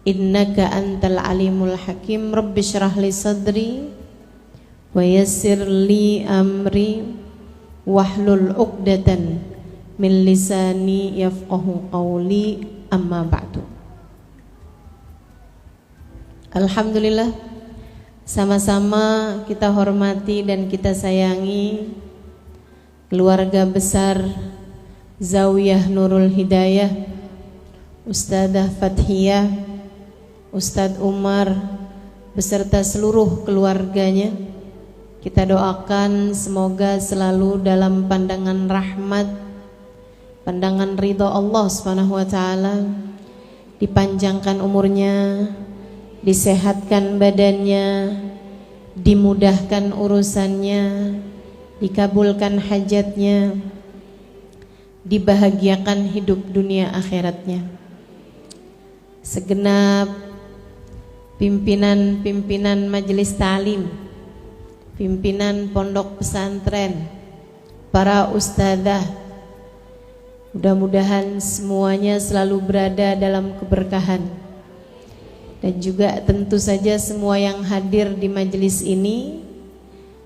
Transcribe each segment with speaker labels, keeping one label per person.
Speaker 1: innaka antal alimul hakim. Rabbi syrah li sadri wa yassir li amri wahlul uqdatan min lisani yafqahu qawli, amma ba'du. Alhamdulillah, sama-sama kita hormati dan kita sayangi keluarga besar Zawiyah Nurul Hidayah, Ustadzah Fathiyah, Ustadz Umar beserta seluruh keluarganya. Kita doakan semoga selalu dalam pandangan rahmat, pandangan ridho Allah Subhanahu wa taala, dipanjangkan umurnya, disehatkan badannya, dimudahkan urusannya, dikabulkan hajatnya, dibahagiakan hidup dunia akhiratnya. Segenap pimpinan-pimpinan majelis ta'lim, pimpinan pondok pesantren, para ustadzah, mudah-mudahan semuanya selalu berada dalam keberkahan. Dan juga tentu saja semua yang hadir di majelis ini,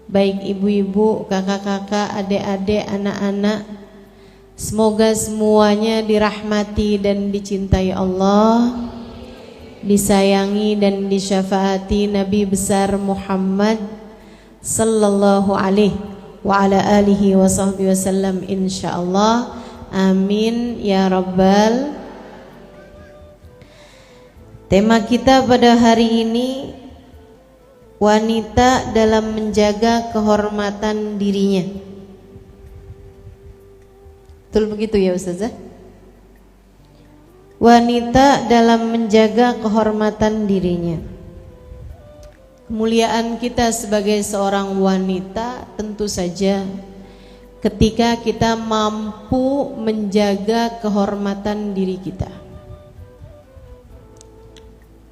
Speaker 1: baik ibu-ibu, kakak-kakak, adik-adik, anak-anak, semoga semuanya dirahmati dan dicintai Allah, disayangi dan disyafaati Nabi besar Muhammad sallallahu alaihi wa ala alihi wa sahbihi wasallam, insyaallah. Amin ya rabbal. Tema kita pada hari ini, wanita dalam menjaga kehormatan dirinya. Betul begitu ya Ustazah? Wanita dalam menjaga kehormatan dirinya. Kemuliaan kita sebagai seorang wanita tentu saja ketika kita mampu menjaga kehormatan diri kita.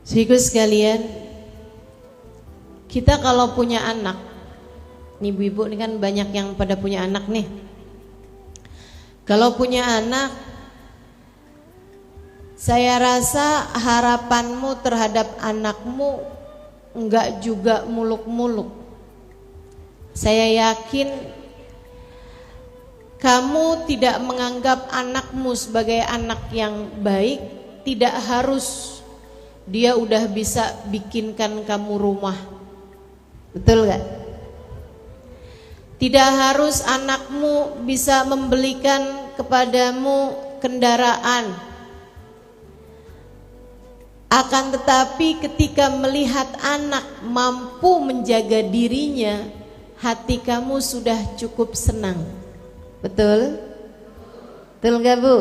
Speaker 1: Saudaraku sekalian, kita kalau punya anak, nih ibu-ibu ini kan banyak yang pada punya anak nih. Kalau punya anak, saya rasa harapanmu terhadap anakmu enggak juga muluk-muluk. Saya yakin kamu tidak menganggap anakmu sebagai anak yang baik. Tidak harus dia udah bisa bikinkan kamu rumah, betul gak? Tidak harus anakmu bisa membelikan kepadamu kendaraan. Akan tetapi ketika melihat anak mampu menjaga dirinya, hati kamu sudah cukup senang. Betul? Betul gak Bu?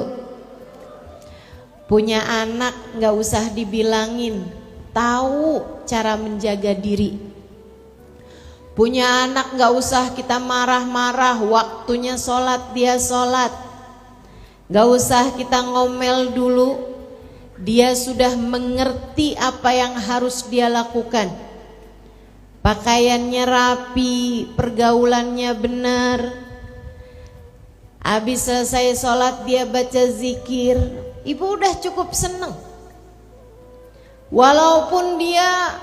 Speaker 1: Punya anak gak usah dibilangin, tahu cara menjaga diri. Punya anak gak usah kita marah-marah, waktunya sholat dia sholat. Gak usah kita ngomel dulu, dia sudah mengerti apa yang harus dia lakukan. Pakaiannya rapi, pergaulannya benar. Habis selesai sholat dia baca zikir, ibu udah cukup senang. Walaupun dia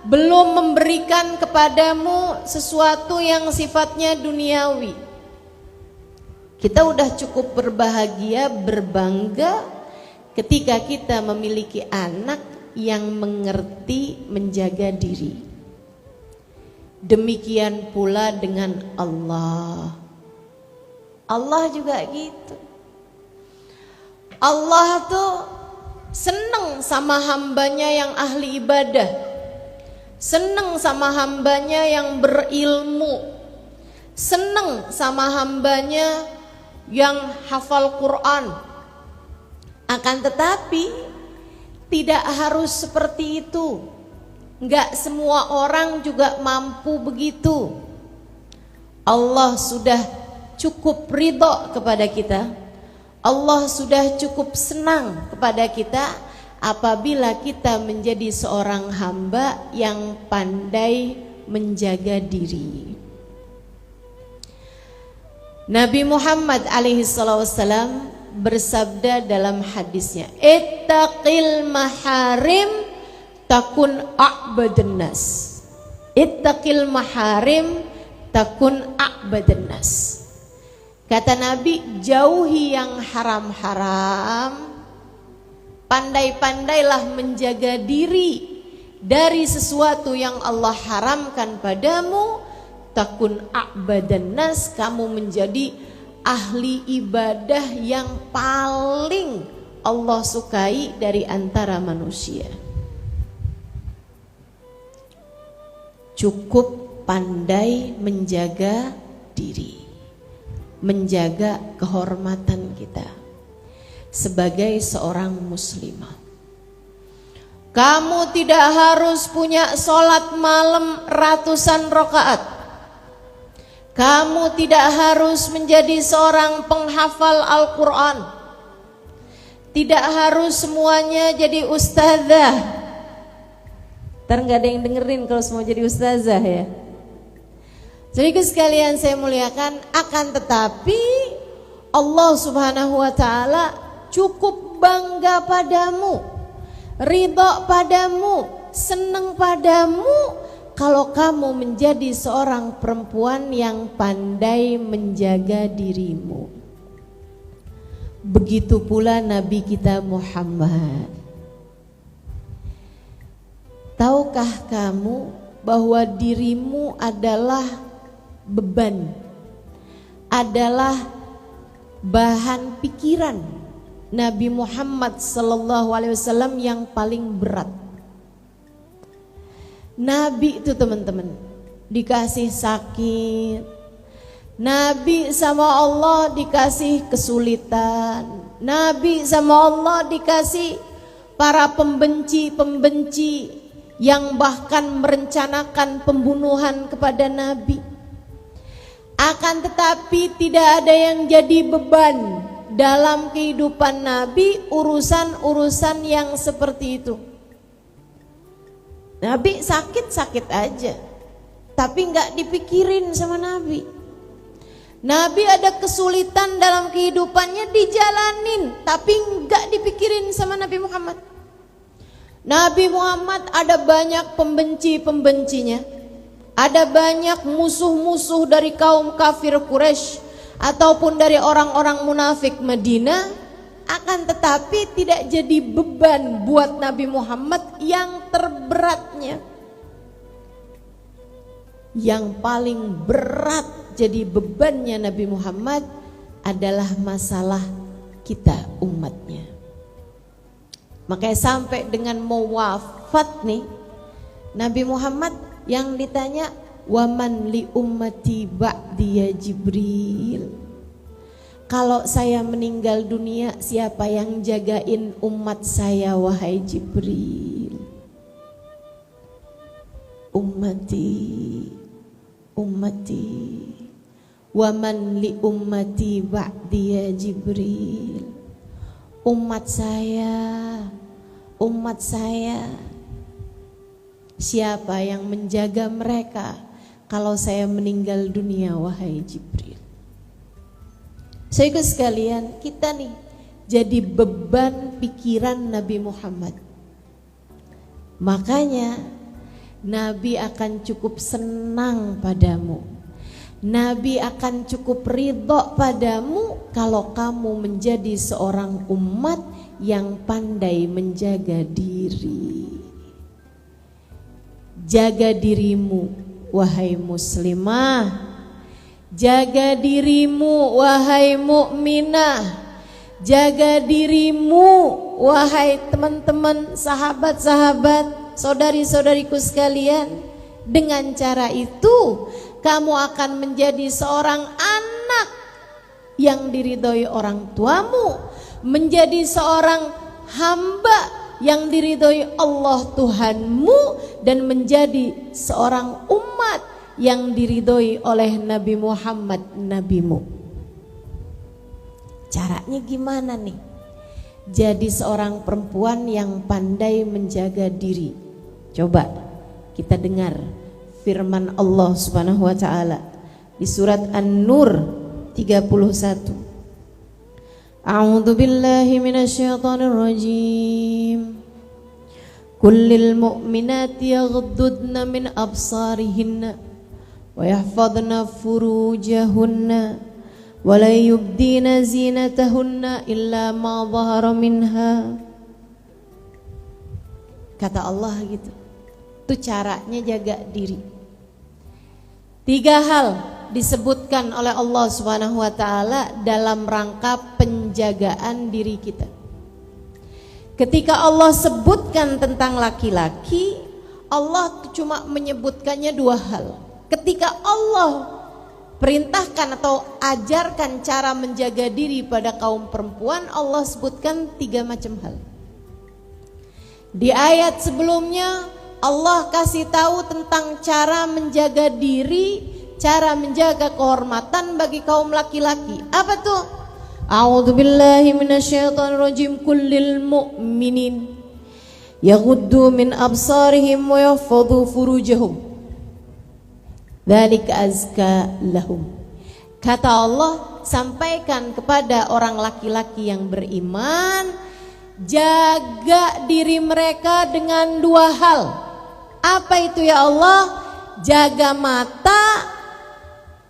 Speaker 1: belum memberikan kepadamu sesuatu yang sifatnya duniawi, kita udah cukup berbahagia, berbangga ketika kita memiliki anak yang mengerti menjaga diri. Demikian pula dengan Allah. Allah juga gitu. Allah tuh seneng sama hambanya yang ahli ibadah, seneng sama hambanya yang berilmu, seneng sama hambanya yang hafal Quran. Akan tetapi tidak harus seperti itu. Enggak semua orang juga mampu begitu. Allah sudah cukup ridho kepada kita. Allah sudah cukup senang kepada kita apabila kita menjadi seorang hamba yang pandai menjaga diri. Nabi Muhammad alaihi wasallam bersabda dalam hadisnya, "Ittaqil maharim takun a'badan nas. Ittaqil maharim takun a'badan nas. Kata Nabi, jauhi yang haram-haram, pandai-pandailah menjaga diri dari sesuatu yang Allah haramkan padamu, takun a'badan nas, kamu menjadi ahli ibadah yang paling Allah sukai dari antara manusia. Cukup pandai menjaga diri, menjaga kehormatan kita sebagai seorang muslimah. Kamu tidak harus punya sholat malam ratusan rakaat. Kamu tidak harus menjadi seorang penghafal Al-Quran. Tidak harus semuanya jadi ustazah. Ntar gak ada yang dengerin kalau semua jadi ustazah ya. Jadi sekalian saya muliakan, akan tetapi Allah Subhanahu wa ta'ala cukup bangga padamu, ridho padamu, senang padamu kalau kamu menjadi seorang perempuan yang pandai menjaga dirimu. Begitu pula Nabi kita Muhammad. Tahukah kamu bahwa dirimu adalah beban, adalah bahan pikiran Nabi Muhammad SAW yang paling berat. Nabi itu teman-teman dikasih sakit, Nabi sama Allah dikasih kesulitan, Nabi sama Allah dikasih para pembenci-pembenci yang bahkan merencanakan pembunuhan kepada Nabi. Akan tetapi tidak ada yang jadi beban dalam kehidupan Nabi urusan-urusan yang seperti itu. Nabi sakit-sakit aja, tapi nggak dipikirin sama Nabi. Nabi ada kesulitan dalam kehidupannya, dijalanin, tapi nggak dipikirin sama Nabi Muhammad. Nabi Muhammad ada banyak pembenci-pembencinya, ada banyak musuh-musuh dari kaum kafir Quraisy ataupun dari orang-orang munafik Madinah. Akan tetapi tidak jadi beban buat Nabi Muhammad. Yang terberatnya, yang paling berat jadi bebannya Nabi Muhammad adalah masalah kita umatnya. Makanya sampai dengan mau wafat nih, Nabi Muhammad yang ditanya, waman li ummati ba'di ya Jibril, kalau saya meninggal dunia siapa yang jagain umat saya wahai Jibril? Ummati waman li ummati ba'di ya Jibril, umat saya, siapa yang menjaga mereka kalau saya meninggal dunia wahai Jibril? Saudara sekalian, kita nih jadi beban pikiran Nabi Muhammad. Makanya Nabi akan cukup senang padamu, Nabi akan cukup ridho padamu kalau kamu menjadi seorang umat yang pandai menjaga diri. Jaga dirimu wahai muslimah, jaga dirimu wahai mukminah, jaga dirimu wahai teman-teman, sahabat-sahabat, saudari-saudariku sekalian. Dengan cara itu kamu akan menjadi seorang anak yang diridhoi orang tuamu, menjadi seorang hamba yang diridhoi Allah Tuhanmu, dan menjadi seorang umat yang diridhoi oleh Nabi Muhammad nabimu. Caranya gimana nih? Jadi seorang perempuan yang pandai menjaga diri. Coba kita dengar firman Allah Subhanahu wa taala di surat An-Nur 31. A'udzu billahi minasyaitonir rajim. Kullil mu'minati yaghdudna min absarihinna wa yahfadna furujahunna wa la yubdina zinatahunna illa ma dhahara minha. Kata Allah gitu. Itu caranya jaga diri. 3 hal disebutkan oleh Allah Subhanahu wa taala dalam rangka penjagaan diri kita. Ketika Allah sebutkan tentang laki-laki, Allah cuma menyebutkannya 2 hal. Ketika Allah perintahkan atau ajarkan cara menjaga diri pada kaum perempuan, Allah sebutkan 3 macam hal. Di ayat sebelumnya Allah kasih tahu tentang cara menjaga diri, cara menjaga kehormatan bagi kaum laki-laki. Apa tuh? A'udzu billahi minasyaitonir rajim. Kullil mu'minin yaghuddu min absarihim wa yahfadhu furujahum. Dzalika azka lahum. Kata Allah, sampaikan kepada orang laki-laki yang beriman, jaga diri mereka dengan 2 hal. Apa itu ya Allah? Jaga mata,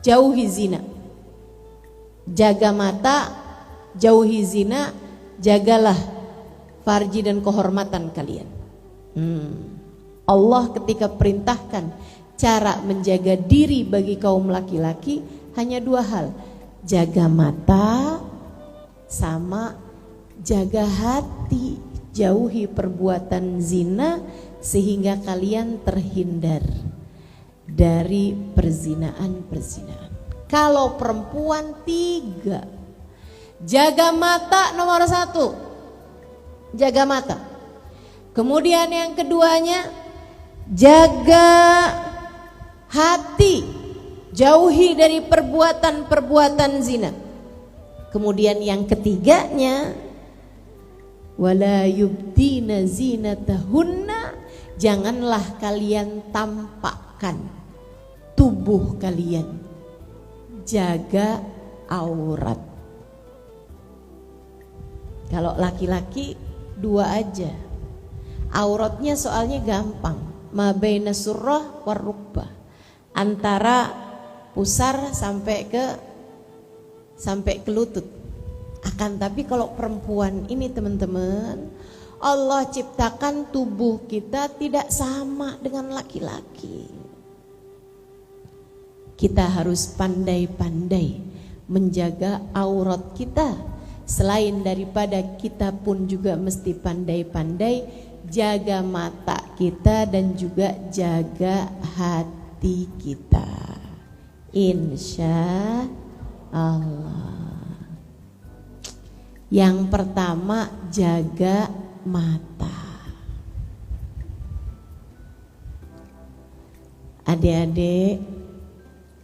Speaker 1: jauhi zina. Jaga mata, jauhi zina, jagalah farji dan kehormatan kalian. Allah ketika perintahkan cara menjaga diri bagi kaum laki-laki hanya 2 hal. Jaga mata sama jaga hati, jauhi perbuatan zina sehingga kalian terhindar dari perzinaan-perzinaan. Kalau perempuan 3, jaga mata nomor 1, jaga mata. Kemudian yang keduanya, jaga hati, jauhi dari perbuatan-perbuatan zina. Kemudian yang ketiganya, wala yubdina zinatahunna, janganlah kalian tampakkan tubuh kalian, jaga aurat. Kalau laki-laki 2 aja, auratnya soalnya gampang, ma baina surrah war rukbah, antara pusar sampai ke lutut. Akan tapi kalau perempuan ini teman-teman, Allah ciptakan tubuh kita tidak sama dengan laki-laki. Kita harus pandai-pandai menjaga aurat kita. Selain daripada kita pun juga mesti pandai-pandai jaga mata kita dan juga jaga hati kita. Insya Allah. Yang pertama, jaga mata. Adik-adik,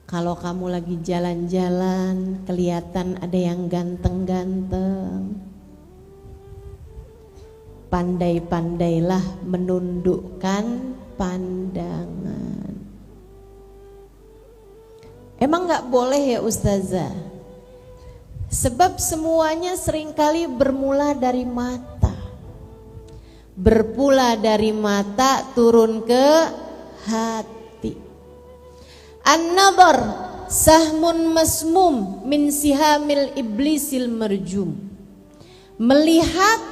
Speaker 1: kalau kamu lagi jalan-jalan kelihatan ada yang ganteng-ganteng, pandai-pandailah menundukkan pandangan. Emang gak boleh ya Ustazah? Sebab semuanya seringkali bermula dari mata. Berpula dari mata turun ke hati. An-nadhar sahmun masmum min sihamil iblisil marjum. Melihat,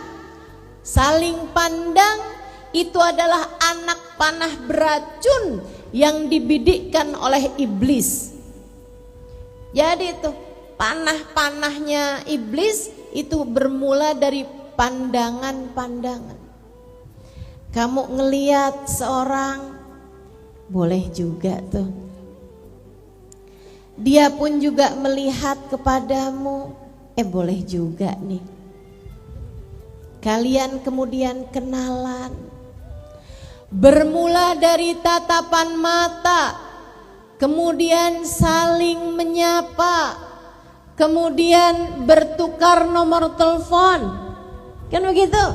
Speaker 1: saling pandang, itu adalah anak panah beracun yang dibidikkan oleh iblis. Jadi itu panah-panahnya iblis itu bermula dari pandangan-pandangan. Kamu ngelihat seorang, boleh juga tuh. Dia pun juga melihat kepadamu, boleh juga nih. Kalian kemudian kenalan. Bermula dari tatapan mata, kemudian saling menyapa, kemudian bertukar nomor telepon, kan begitu?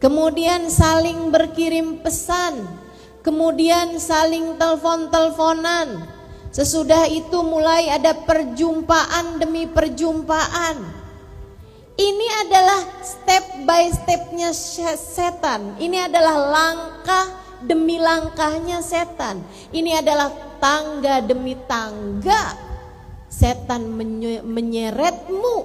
Speaker 1: Kemudian saling berkirim pesan, kemudian saling telepon-teleponan. Sesudah itu mulai ada perjumpaan demi perjumpaan. Ini adalah step by stepnya setan. Ini adalah langkah demi langkahnya setan. Ini adalah tangga demi tangga setan menyeretmu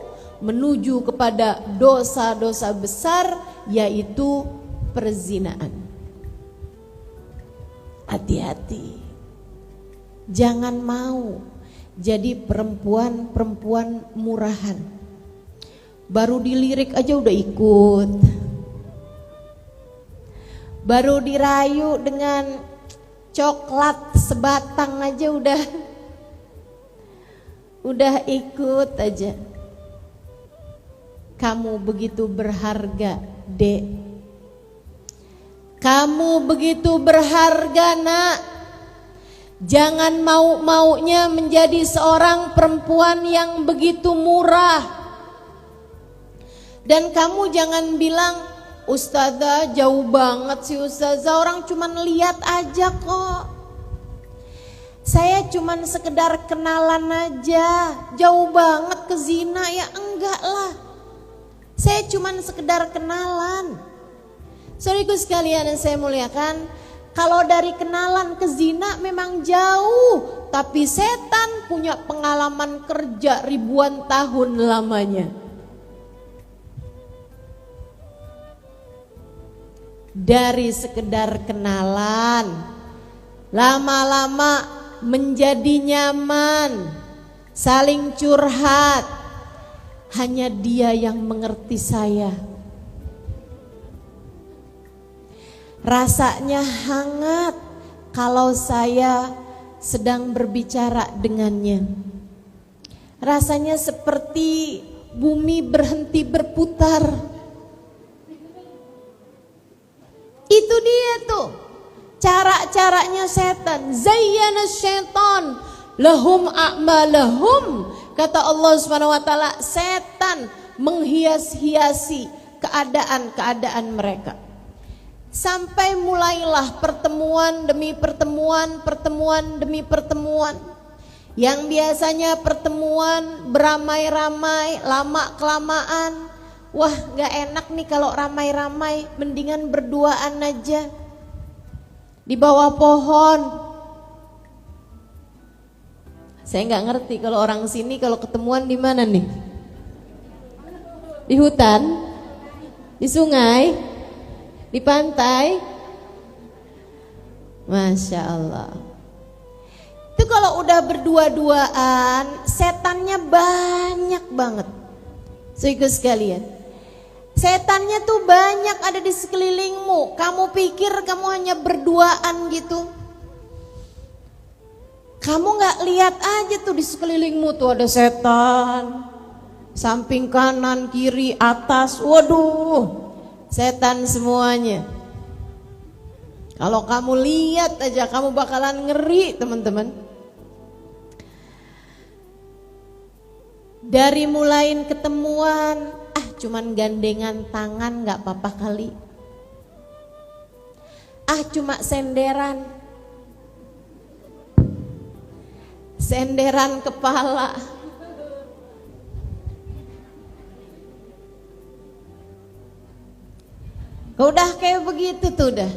Speaker 1: menuju kepada dosa-dosa besar, yaitu perzinaan. Hati-hati, jangan mau jadi perempuan-perempuan murahan. Baru dilirik aja udah ikut, baru dirayu dengan coklat sebatang aja udah ikut aja. Kamu begitu berharga, Dek. Kamu begitu berharga, Nak. Jangan mau-maunya menjadi seorang perempuan yang begitu murah. Dan kamu jangan bilang, Ustazah jauh banget sih Ustazah, orang cuman lihat aja kok. Saya cuman sekedar kenalan aja, jauh banget ke zina. Ya enggak lah, saya cuman sekedar kenalan. Saudaraku sekalian yang saya muliakan, kalau dari kenalan ke zina memang jauh, tapi setan punya pengalaman kerja ribuan tahun lamanya. Dari sekedar kenalan, lama-lama menjadi nyaman, saling curhat. Hanya dia yang mengerti saya. Rasanya hangat kalau saya sedang berbicara dengannya. Rasanya seperti bumi berhenti berputar. Itu dia tuh cara-caranya setan. Zayyana syaitan lahum a'malahum. Kata Allah Subhanahu wa taala, setan menghias-hiasi keadaan-keadaan mereka. Sampai mulailah pertemuan demi pertemuan, pertemuan demi pertemuan. Yang biasanya pertemuan beramai-ramai, lama-kelamaan, wah gak enak nih kalau ramai-ramai, mendingan berduaan aja di bawah pohon. Saya gak ngerti kalau orang sini kalau ketemuan di mana nih? Di hutan? Di sungai? Di pantai? Masya Allah. Itu kalau udah berdua-duaan, setannya banyak banget. Saudaraku sekalian, setannya tuh banyak ada di sekelilingmu. Kamu pikir kamu hanya berduaan gitu? Kamu gak lihat aja tuh di sekelilingmu tuh ada setan. Samping kanan, kiri, atas, waduh, setan semuanya. Kalau kamu lihat aja kamu bakalan ngeri, teman-teman. Dari mulain ketemuan, cuman gandengan tangan gak apa-apa kali. Cuma senderan. Senderan kepala. Udah kayak begitu tuh udah.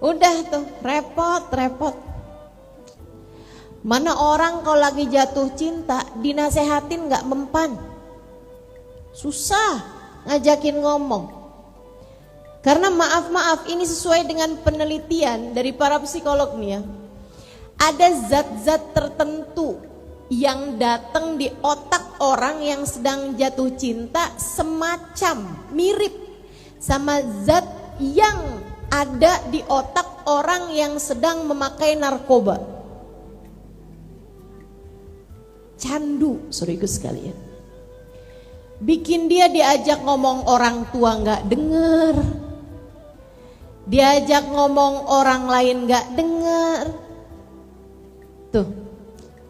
Speaker 1: Udah tuh repot. Mana orang kalau lagi jatuh cinta dinasehatin gak mempan. Susah ngajakin ngomong. Karena maaf ini sesuai dengan penelitian dari para psikolog nih ya. Ada zat-zat tertentu yang datang di otak orang yang sedang jatuh cinta semacam mirip sama zat yang ada di otak orang yang sedang memakai narkoba. Candu, saudaraku sekalian. Bikin dia diajak ngomong orang tua gak denger, diajak ngomong orang lain gak denger. Tuh,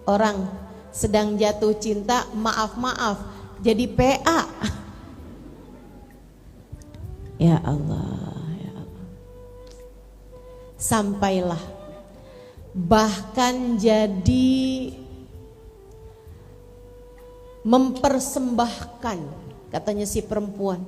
Speaker 1: orang sedang jatuh cinta, maaf jadi PA. Ya Allah, ya Allah. Sampailah bahkan jadi mempersembahkan Katanya si perempuan,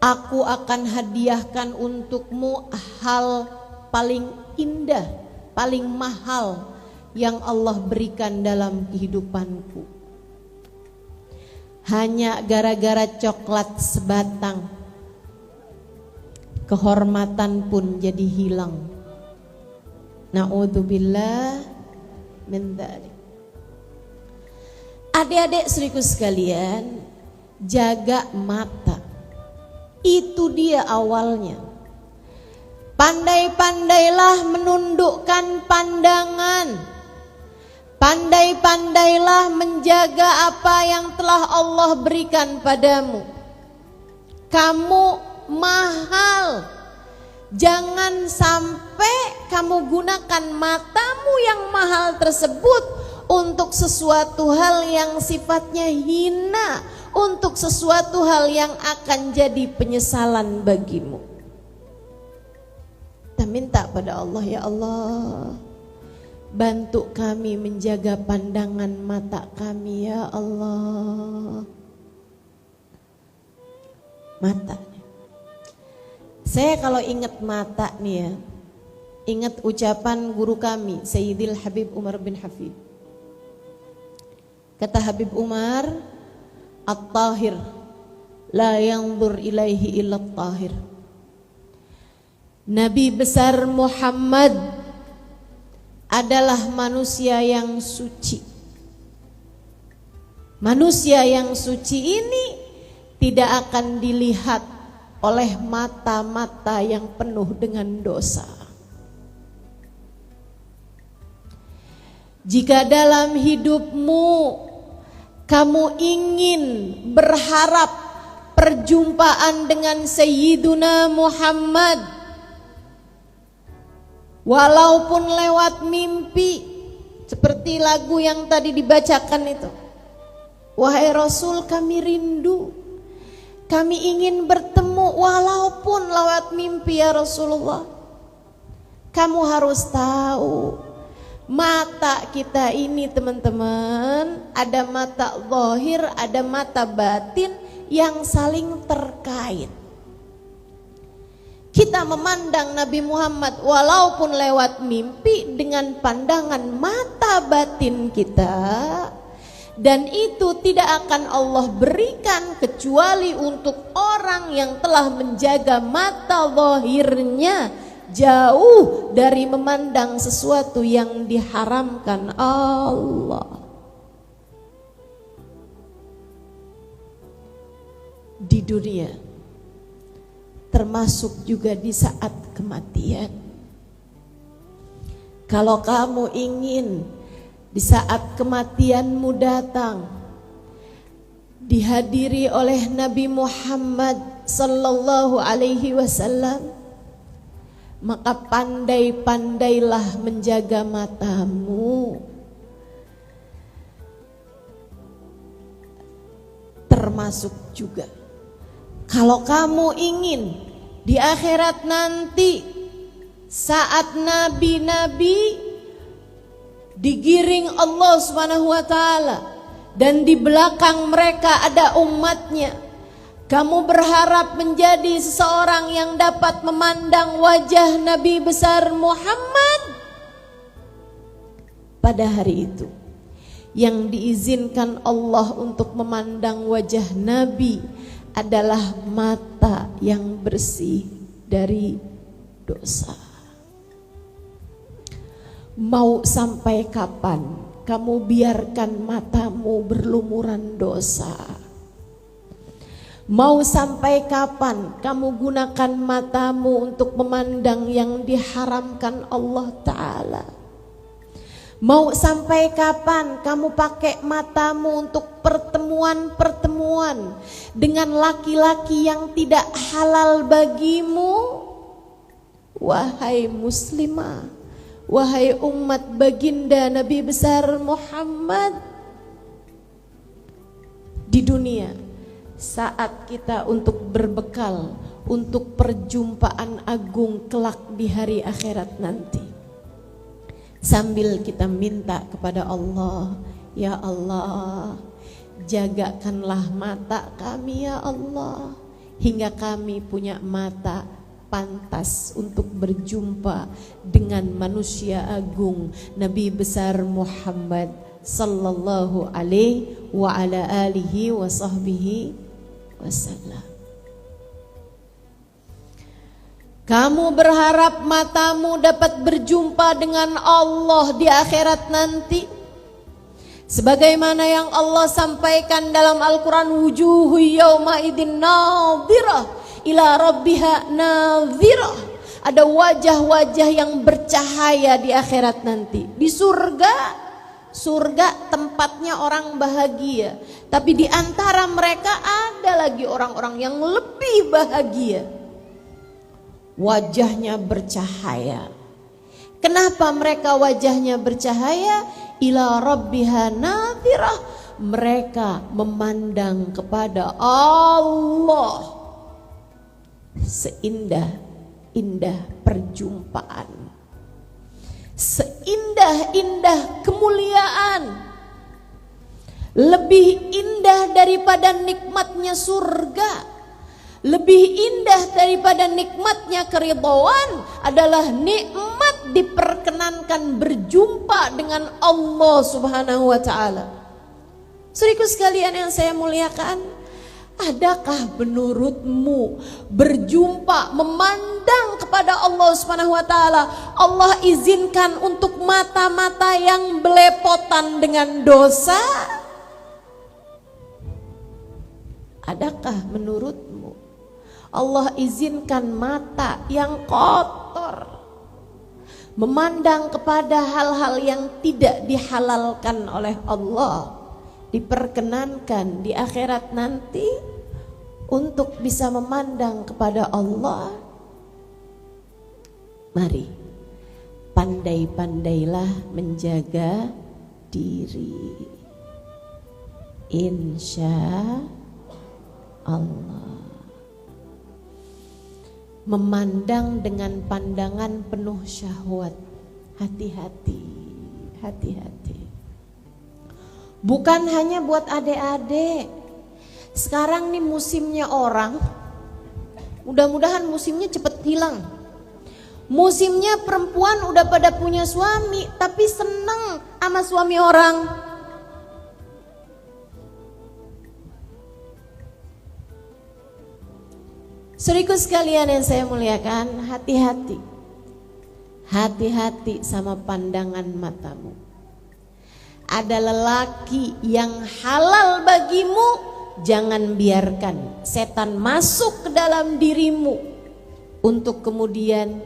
Speaker 1: aku akan hadiahkan untukmu hal paling indah, paling mahal yang Allah berikan dalam kehidupanku. Hanya gara-gara coklat sebatang, kehormatan pun jadi hilang. Na'udzubillah min dzalik. Adik-adik seriku sekalian, jaga mata. Itu dia awalnya. Pandai-pandailah menundukkan pandangan. Pandai-pandailah menjaga apa yang telah Allah berikan padamu. Kamu mahal. Jangan sampai kamu gunakan matamu yang mahal tersebut untuk sesuatu hal yang sifatnya hina, untuk sesuatu hal yang akan jadi penyesalan bagimu. Kita minta pada Allah, ya Allah, bantu kami menjaga pandangan mata kami, ya Allah. Mata. Saya kalau ingat mata nih ya, ingat ucapan guru kami Sayyidil Habib Umar bin Hafid. Kata Habib Umar, At-Tahir la yanzur ilaihi illa at-tahir. Nabi besar Muhammad adalah manusia yang suci. Manusia yang suci ini tidak akan dilihat oleh mata-mata yang penuh dengan dosa. Jika dalam hidupmu kamu ingin berharap perjumpaan dengan Sayyiduna Muhammad, walaupun lewat mimpi, seperti lagu yang tadi dibacakan itu, wahai Rasul kami rindu, kami ingin bertemu walaupun lewat mimpi ya Rasulullah. Kamu harus tahu, mata kita ini teman-teman, ada mata zahir, ada mata batin yang saling terkait. Kita memandang Nabi Muhammad walaupun lewat mimpi dengan pandangan mata batin kita, dan itu tidak akan Allah berikan kecuali untuk orang yang telah menjaga mata zahirnya jauh dari memandang sesuatu yang diharamkan Allah. Di dunia, termasuk juga di saat kematian, kalau kamu ingin di saat kematianmu datang dihadiri oleh Nabi Muhammad sallallahu alaihi wasallam, maka pandai-pandailah menjaga matamu. Termasuk juga kalau kamu ingin di akhirat nanti saat nabi-nabi digiring Allah Subhanahu wa taala dan di belakang mereka ada umatnya, kamu berharap menjadi seseorang yang dapat memandang wajah Nabi besar Muhammad. Pada hari itu yang diizinkan Allah untuk memandang wajah Nabi adalah mata yang bersih dari dosa. Mau sampai kapan kamu biarkan matamu berlumuran dosa? Mau sampai kapan kamu gunakan matamu untuk memandang yang diharamkan Allah Ta'ala? Mau sampai kapan kamu pakai matamu untuk pertemuan-pertemuan dengan laki-laki yang tidak halal bagimu? Wahai muslimah, wahai umat baginda Nabi besar Muhammad, di dunia saat kita untuk berbekal untuk perjumpaan agung kelak di hari akhirat nanti, sambil kita minta kepada Allah, ya Allah, jagakanlah mata kami ya Allah, hingga kami punya mata pantas untuk berjumpa dengan manusia agung Nabi besar Muhammad sallallahu alaihi wa ala alihi wa sahbihi wasallam. Kamu berharap matamu dapat berjumpa dengan Allah di akhirat nanti, sebagaimana yang Allah sampaikan dalam Al-Quran, wujuhu yawma idin nadhirah ila rabbiha nadhirah. Ada wajah-wajah yang bercahaya di akhirat nanti. Di surga tempatnya orang bahagia, tapi di antara mereka ada lagi orang-orang yang lebih bahagia, wajahnya bercahaya. Kenapa mereka wajahnya bercahaya? Ila rabbiha nadhirah, mereka memandang kepada Allah. Seindah-indah perjumpaan, seindah-indah kemuliaan, lebih indah daripada nikmatnya surga, lebih indah daripada nikmatnya keridhaan adalah nikmat diperkenankan berjumpa dengan Allah Subhanahu wa taala. Saudaraku sekalian yang saya muliakan, adakah menurutmu berjumpa, memandang kepada Allah Subhanahu wa taala, Allah izinkan untuk mata-mata yang belepotan dengan dosa? Adakah menurutmu Allah izinkan mata yang kotor memandang kepada hal-hal yang tidak dihalalkan oleh Allah, diperkenankan di akhirat nanti untuk bisa memandang kepada Allah? Mari pandai-pandailah menjaga diri, insya Allah. Memandang dengan pandangan penuh syahwat, hati-hati, hati-hati. Bukan hanya buat adik-adik. Sekarang nih musimnya orang, mudah-mudahan musimnya cepet hilang. Musimnya perempuan udah pada punya suami, tapi seneng sama suami orang. Saudaraku sekalian yang saya muliakan, hati-hati. Hati-hati sama pandangan matamu. Ada lelaki yang halal bagimu, jangan biarkan setan masuk ke dalam dirimu untuk kemudian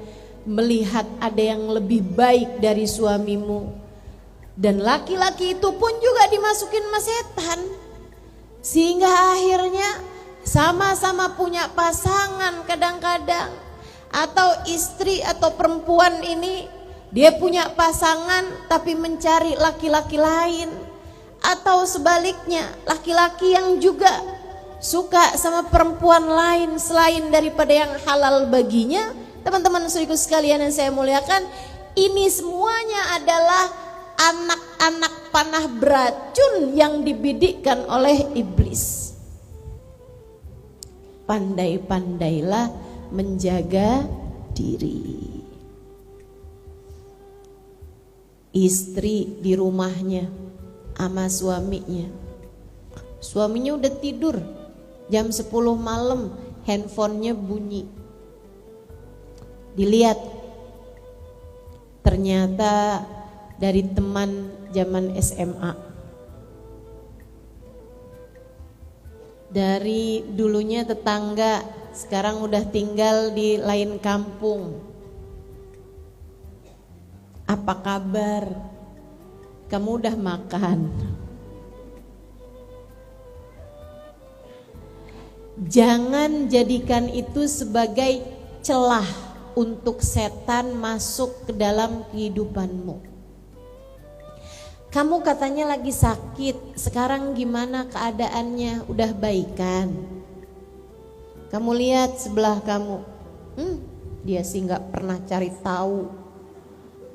Speaker 1: melihat ada yang lebih baik dari suamimu. Dan laki-laki itu pun juga dimasukin sama setan, sehingga akhirnya sama-sama punya pasangan kadang-kadang, atau istri atau perempuan ini dia punya pasangan tapi mencari laki-laki lain, atau sebaliknya laki-laki yang juga suka sama perempuan lain selain daripada yang halal baginya. Teman-teman saudaraku sekalian yang saya muliakan, ini semuanya adalah anak-anak panah beracun yang dibidikkan oleh iblis. Pandai-pandailah menjaga diri. Istri di rumahnya sama suaminya, suaminya udah tidur, jam 10 malam handphonenya bunyi. Dilihat, ternyata dari teman zaman SMA. Dari dulunya tetangga, sekarang udah tinggal di lain kampung. Apa kabar? Kamu udah makan? Jangan jadikan itu sebagai celah untuk setan masuk ke dalam kehidupanmu. Kamu katanya lagi sakit, sekarang gimana keadaannya? Udah baikan? Kamu lihat sebelah kamu, dia sih gak pernah cari tahu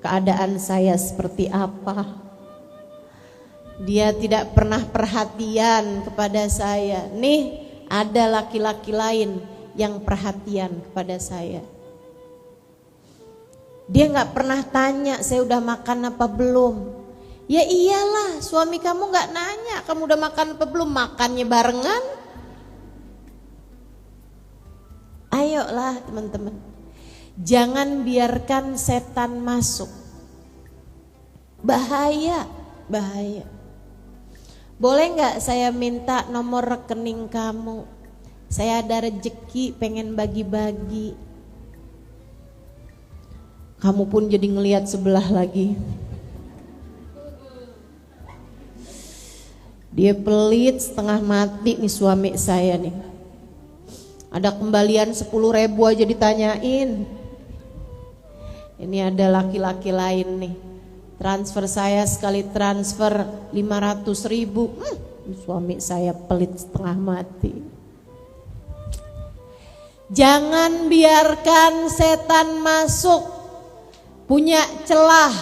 Speaker 1: keadaan saya seperti apa. Dia tidak pernah perhatian kepada saya. Nih, ada laki-laki lain yang perhatian kepada saya. Dia gak pernah tanya saya udah makan apa belum. Ya iyalah, suami kamu gak nanya kamu udah makan apa belum, makannya barengan. Ayolah teman-teman, jangan biarkan setan masuk. Bahaya, bahaya. Boleh gak saya minta nomor rekening kamu? Saya ada rejeki pengen bagi-bagi. Kamu pun jadi ngelihat sebelah lagi. Dia pelit setengah mati nih suami saya nih. Ada kembalian 10.000 aja ditanyain. Ini ada laki-laki lain nih. Transfer saya sekali transfer 500.000. Suami saya pelit setengah mati. Jangan biarkan setan masuk, punya celah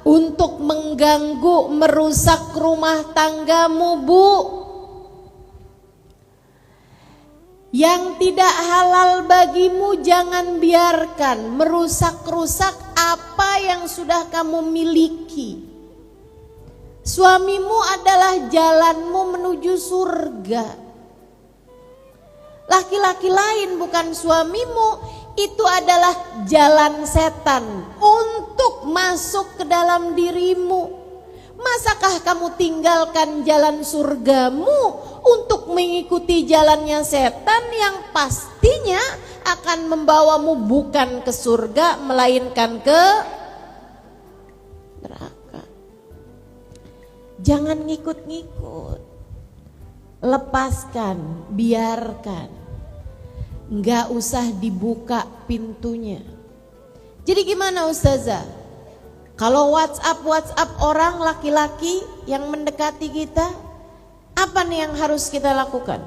Speaker 1: untuk mengganggu, merusak rumah tanggamu, Bu. Yang tidak halal bagimu jangan biarkan merusak-rusak apa yang sudah kamu miliki. Suamimu adalah jalanmu menuju surga. Laki-laki lain bukan suamimu, itu adalah jalan setan untuk masuk ke dalam dirimu. Masakah kamu tinggalkan jalan surgamu untuk mengikuti jalannya setan yang pastinya akan membawamu bukan ke surga melainkan ke neraka. Jangan ngikut-ngikut. Lepaskan, biarkan. Enggak usah dibuka pintunya. Jadi gimana Ustazah? Kalau WhatsApp orang laki-laki yang mendekati kita, apa nih yang harus kita lakukan?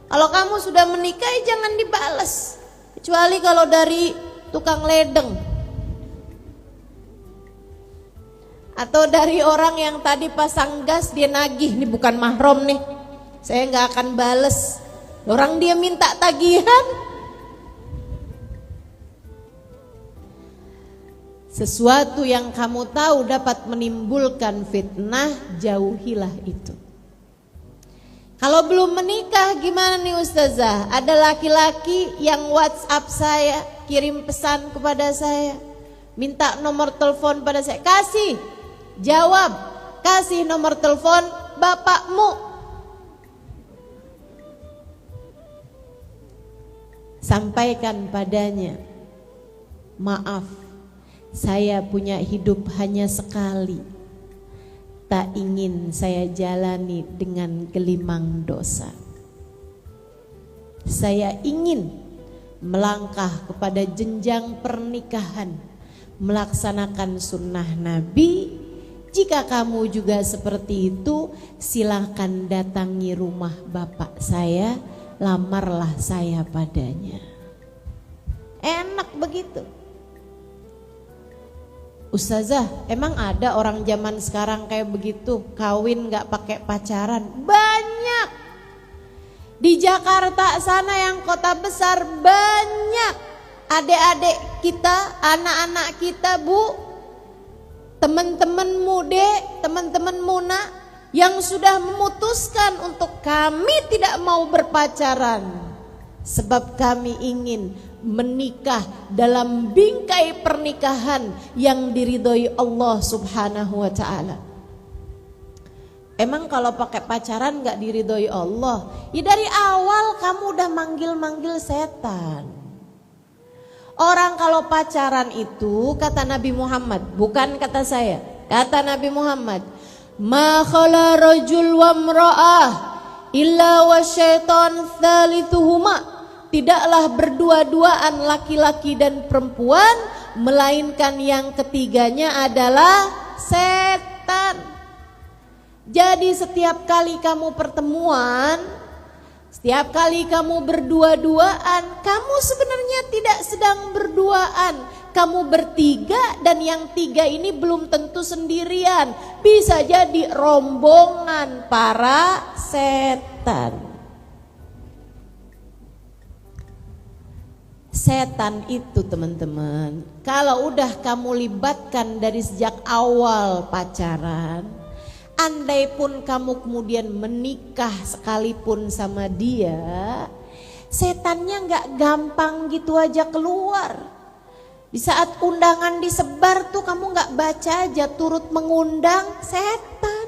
Speaker 1: Kalau kamu sudah menikah jangan dibalas, kecuali kalau dari tukang ledeng atau dari orang yang tadi pasang gas dia nagih, nih bukan mahram nih, saya nggak akan bales. Orang dia minta tagihan. Sesuatu yang kamu tahu dapat menimbulkan fitnah, jauhilah itu. Kalau belum menikah gimana nih Ustazah? Ada laki-laki yang WhatsApp saya, kirim pesan kepada saya, minta nomor telepon pada saya. Kasih, jawab, kasih nomor telepon bapakmu. Sampaikan padanya, maaf, saya punya hidup hanya sekali. Tak ingin saya jalani dengan gelimang dosa. Saya ingin melangkah kepada jenjang pernikahan, melaksanakan sunnah Nabi. Jika kamu juga seperti itu, silakan datangi rumah bapak saya, lamarlah saya padanya. Enak begitu. Ustazah, emang ada orang zaman sekarang kayak begitu, kawin gak pakai pacaran? Banyak. Di Jakarta sana yang kota besar banyak. Adik-adik kita, anak-anak kita Bu, teman-teman muda, teman-teman muna yang sudah memutuskan untuk kami tidak mau berpacaran. Sebab kami ingin menikah dalam bingkai pernikahan yang diridhoi Allah Subhanahu wa ta'ala. Emang kalau pakai pacaran gak diridhoi Allah? Ya dari awal kamu udah manggil-manggil setan. Orang kalau pacaran itu kata Nabi Muhammad, bukan kata saya, kata Nabi Muhammad, ma khala rajul wa mra'ah illa wa syaitan thalithuhuma. Tidaklah berdua-duaan laki-laki dan perempuan, melainkan yang ketiganya adalah setan. Jadi setiap kali kamu pertemuan, setiap kali kamu berdua-duaan, kamu sebenarnya tidak sedang berduaan. kamu bertiga dan yang tiga ini belum tentu sendirian. Bisa jadi rombongan para setan. Setan itu teman-teman, kalau udah kamu libatkan dari sejak awal pacaran, andai pun kamu kemudian menikah sekalipun sama dia, setannya gak gampang gitu aja keluar. Di saat undangan disebar tuh kamu gak baca aja, turut mengundang setan.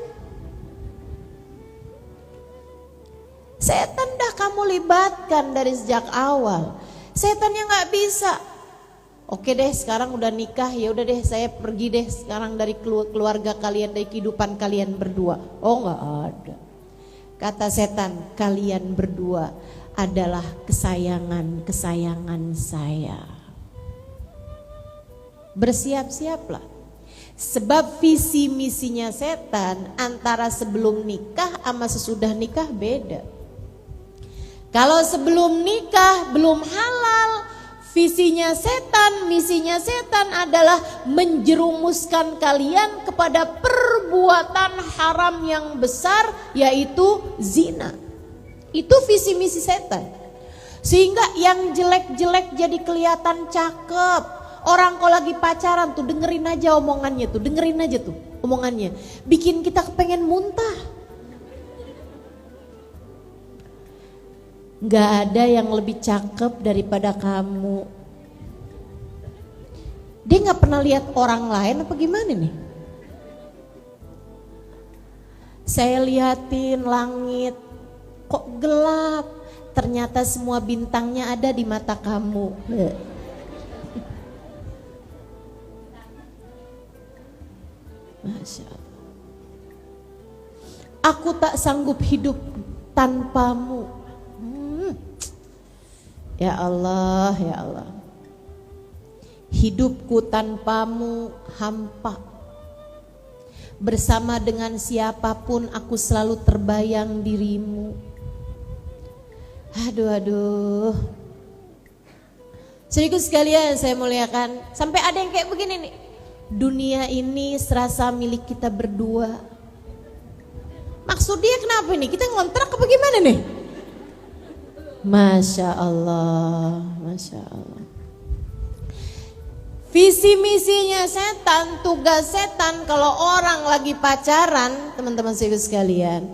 Speaker 1: Setan dah kamu libatkan dari sejak awal. Setannya nggak bisa. Oke deh, sekarang udah nikah, ya udah deh saya pergi deh sekarang dari keluarga kalian, dari kehidupan kalian berdua. Oh nggak ada. Kata setan, kalian berdua adalah kesayangan saya. Bersiap-siaplah. Sebab visi misinya setan antara sebelum nikah sama sesudah nikah beda. Kalau sebelum nikah belum halal, visinya setan, misinya setan adalah menjerumuskan kalian kepada perbuatan haram yang besar, yaitu zina. Itu visi misi setan. Sehingga yang jelek-jelek jadi kelihatan cakep. Orang kalau lagi pacaran tuh dengerin aja omongannya tuh, dengerin aja tuh omongannya. Bikin kita kepengen muntah. Gak ada yang lebih cakep daripada kamu. Dia gak pernah lihat orang lain apa gimana nih? Saya liatin langit, kok gelap? Ternyata semua bintangnya ada di mata kamu. Masya Allah. Aku tak sanggup hidup tanpamu. Ya Allah, ya Allah. Hidupku tanpamu hampa. Bersama dengan siapapun aku selalu terbayang dirimu. Aduh. Saudaraku sekalian saya muliakan, sampai ada yang kayak begini nih. Dunia ini serasa milik kita berdua. Maksud dia kenapa nih? Kita ngontrak apa gimana nih? Masya Allah, Masya Allah. Visi misinya setan, tugas setan kalau orang lagi pacaran, teman-teman sekalian,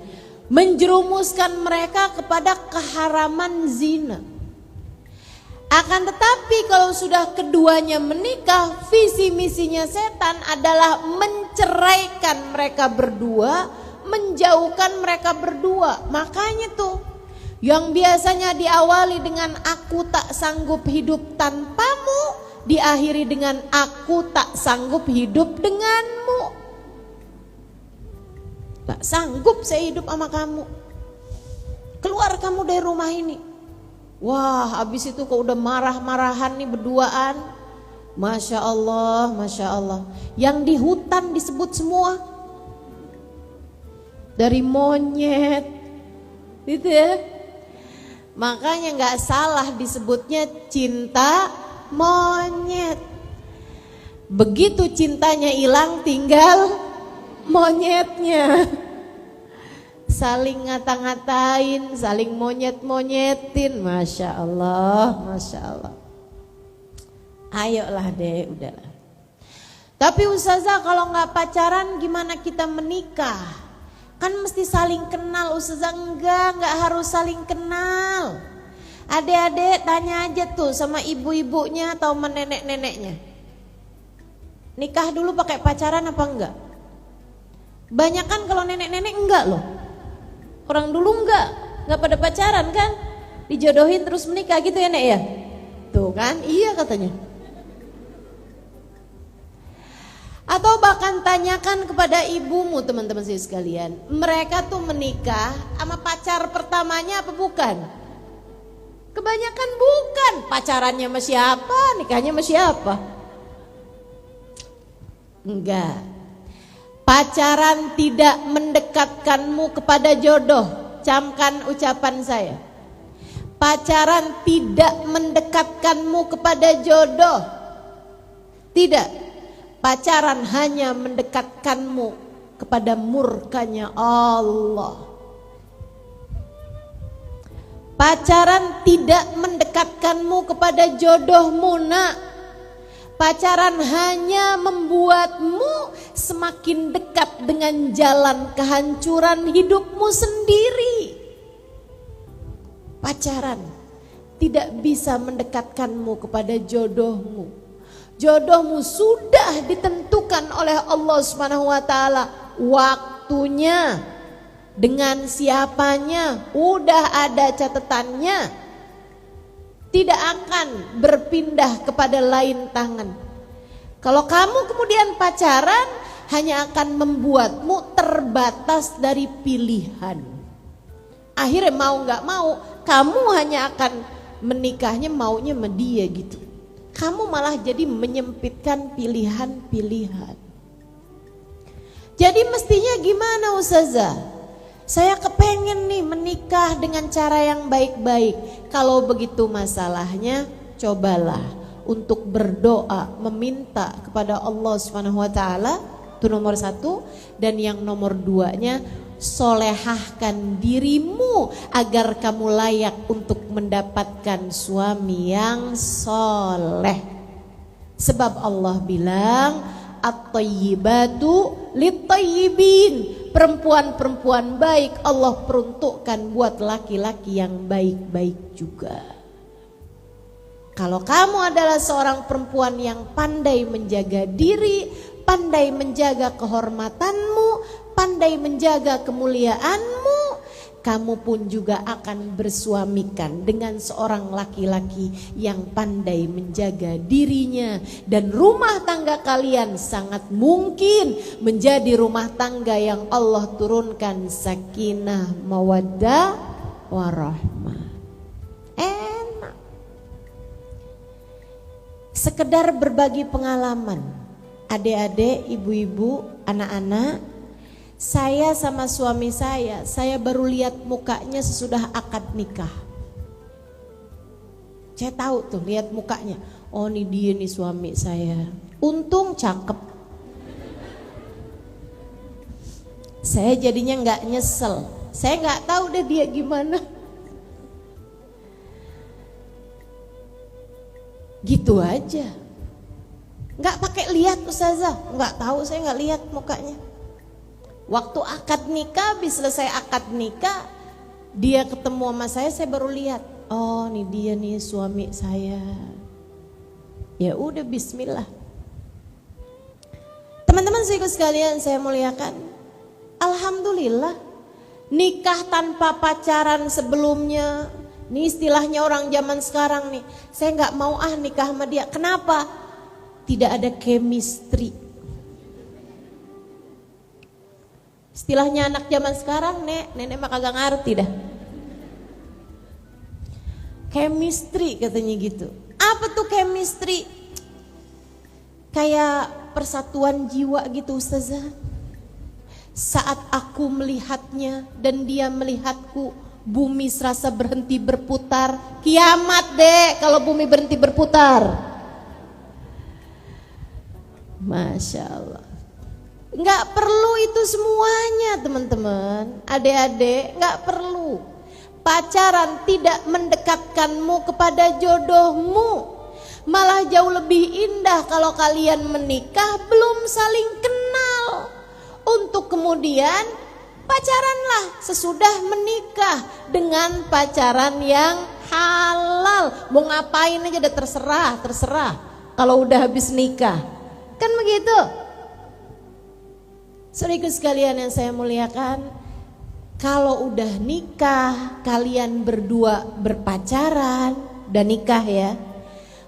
Speaker 1: menjerumuskan mereka kepada keharaman zina. Akan tetapi kalau sudah keduanya menikah, visi misinya setan adalah menceraikan mereka berdua, menjauhkan mereka berdua. Makanya tuh yang biasanya diawali dengan aku tak sanggup hidup tanpamu, diakhiri dengan aku tak sanggup hidup denganmu. Tak sanggup saya hidup sama kamu. Keluar kamu dari rumah ini. Wah, habis itu kok udah marah-marahan nih berduaan. Masya Allah, Masya Allah. Yang di hutan disebut semua. Dari monyet, gitu ya. Makanya gak salah disebutnya cinta monyet. Begitu cintanya hilang tinggal monyetnya. Saling ngata-ngatain, saling monyet-monyetin. Masya Allah, Masya Allah. Ayolah deh, udahlah. Tapi Ustazah kalau gak pacaran gimana kita menikah? Kan mesti saling kenal. Ustazah enggak harus saling kenal. Adik-adik tanya aja tuh sama ibu-ibunya atau sama nenek-neneknya. Nikah dulu pakai pacaran apa enggak? Banyak kan kalau nenek-nenek enggak loh. Orang dulu enggak pada pacaran kan? Dijodohin terus menikah gitu ya Nek ya? Tuh kan, iya katanya. Atau bahkan tanyakan kepada ibumu teman-teman sekalian. Mereka tuh menikah sama pacar pertamanya apa bukan? Kebanyakan bukan. Pacarannya sama siapa, nikahnya sama siapa? Enggak. Pacaran tidak mendekatkanmu kepada jodoh. Camkan ucapan saya. Pacaran tidak mendekatkanmu kepada jodoh. Tidak. Pacaran hanya mendekatkanmu kepada murkanya Allah. Pacaran tidak mendekatkanmu kepada jodohmu, nak. Pacaran hanya membuatmu semakin dekat dengan jalan kehancuran hidupmu sendiri. Pacaran tidak bisa mendekatkanmu kepada jodohmu. Jodohmu sudah ditentukan oleh Allah Subhanahu wa taala, waktunya, dengan siapanya, udah ada catatannya. Tidak akan berpindah kepada lain tangan. Kalau kamu kemudian pacaran, hanya akan membuatmu terbatas dari pilihan. Akhirnya mau gak mau, kamu hanya akan menikahnya maunya sama dia gitu. Kamu malah jadi menyempitkan pilihan-pilihan. Jadi mestinya gimana Ustazah? Saya kepengen nih menikah dengan cara yang baik-baik. Kalau begitu masalahnya, cobalah untuk berdoa, meminta kepada Allah Subhanahu wa taala. Itu nomor 1. Dan yang nomor 2-nya, solehahkan dirimu agar kamu layak untuk mendapatkan suami yang soleh. Sebab Allah bilang, at-thayyibatu lit-thayyibin. Perempuan-perempuan baik Allah peruntukkan buat laki-laki yang baik-baik juga. Kalau kamu adalah seorang perempuan yang pandai menjaga diri, pandai menjaga kehormatanmu, pandai menjaga kemuliaanmu, kamu pun juga akan bersuamikan dengan seorang laki-laki yang pandai menjaga dirinya. Dan rumah tangga kalian sangat mungkin menjadi rumah tangga yang Allah turunkan sakinah, mawaddah, warahmah. Enak. Sekedar berbagi pengalaman, adik-adik, ibu-ibu, anak-anak. Saya sama suami saya baru lihat mukanya sesudah akad nikah. Saya tahu tuh, lihat mukanya. Oh, ini dia nih suami saya. Untung cakep. Saya jadinya nggak nyesel. Saya nggak tahu deh dia gimana. Gitu aja. Nggak pakai lihat Ustazah. Nggak tahu, saya nggak lihat mukanya. Waktu akad nikah, habis selesai akad nikah, dia ketemu sama saya baru lihat. Oh, ini dia nih suami saya. Ya udah, bismillah. Teman-teman saudara sekalian saya muliakan, alhamdulillah nikah tanpa pacaran sebelumnya. Ini istilahnya orang zaman sekarang nih. Saya nggak mau nikah sama dia. Kenapa? Tidak ada chemistry. Istilahnya anak zaman sekarang, nenek mah kagak ngerti dah. Chemistry katanya gitu. Apa tuh chemistry? Kayak persatuan jiwa gitu Ustazah. Saat aku melihatnya dan dia melihatku, bumi serasa berhenti berputar. Kiamat deh kalau bumi berhenti berputar. Masya Allah. Nggak perlu itu semuanya teman-teman, adik-adik, nggak perlu. Pacaran tidak mendekatkanmu kepada jodohmu. Malah jauh lebih indah kalau kalian menikah belum saling kenal. Untuk kemudian pacaranlah sesudah menikah dengan pacaran yang halal. Mau ngapain aja udah terserah. Kalau udah habis nikah, kan begitu. Saudaraku sekalian yang saya muliakan, kalau udah nikah, kalian berdua berpacaran dan nikah ya,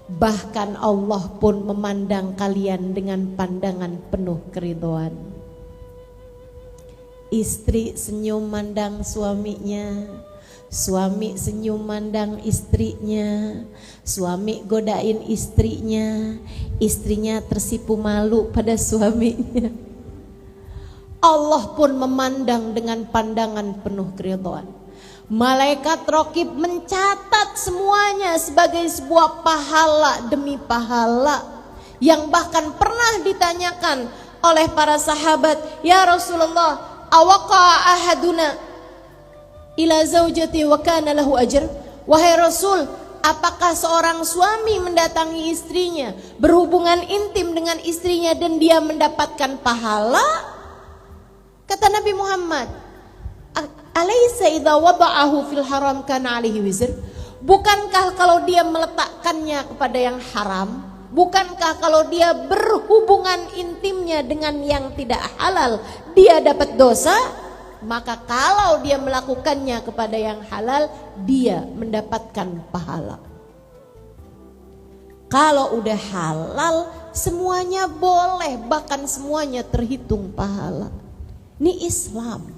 Speaker 1: bahkan Allah pun memandang kalian dengan pandangan penuh keridhaan. Istri senyum mandang suaminya, suami senyum mandang istrinya, suami godain istrinya, istrinya tersipu malu pada suaminya. Allah pun memandang dengan pandangan penuh keridhaan. Malaikat Raqib mencatat semuanya sebagai sebuah pahala demi pahala yang bahkan pernah ditanyakan oleh para sahabat, "Ya Rasulullah, awaqa ahaduna ila zaujati wa kana lahu ajr?" Wahai Rasul, apakah seorang suami mendatangi istrinya, berhubungan intim dengan istrinya dan dia mendapatkan pahala? Kata Nabi Muhammad, "Alaysa idza wada'ahu fil haram kana alaihi wizr?" Bukankah kalau dia meletakkannya kepada yang haram, bukankah kalau dia berhubungan intimnya dengan yang tidak halal dia dapat dosa? Maka kalau dia melakukannya kepada yang halal, dia mendapatkan pahala. Kalau udah halal, semuanya boleh, bahkan semuanya terhitung pahala. Ini Islam.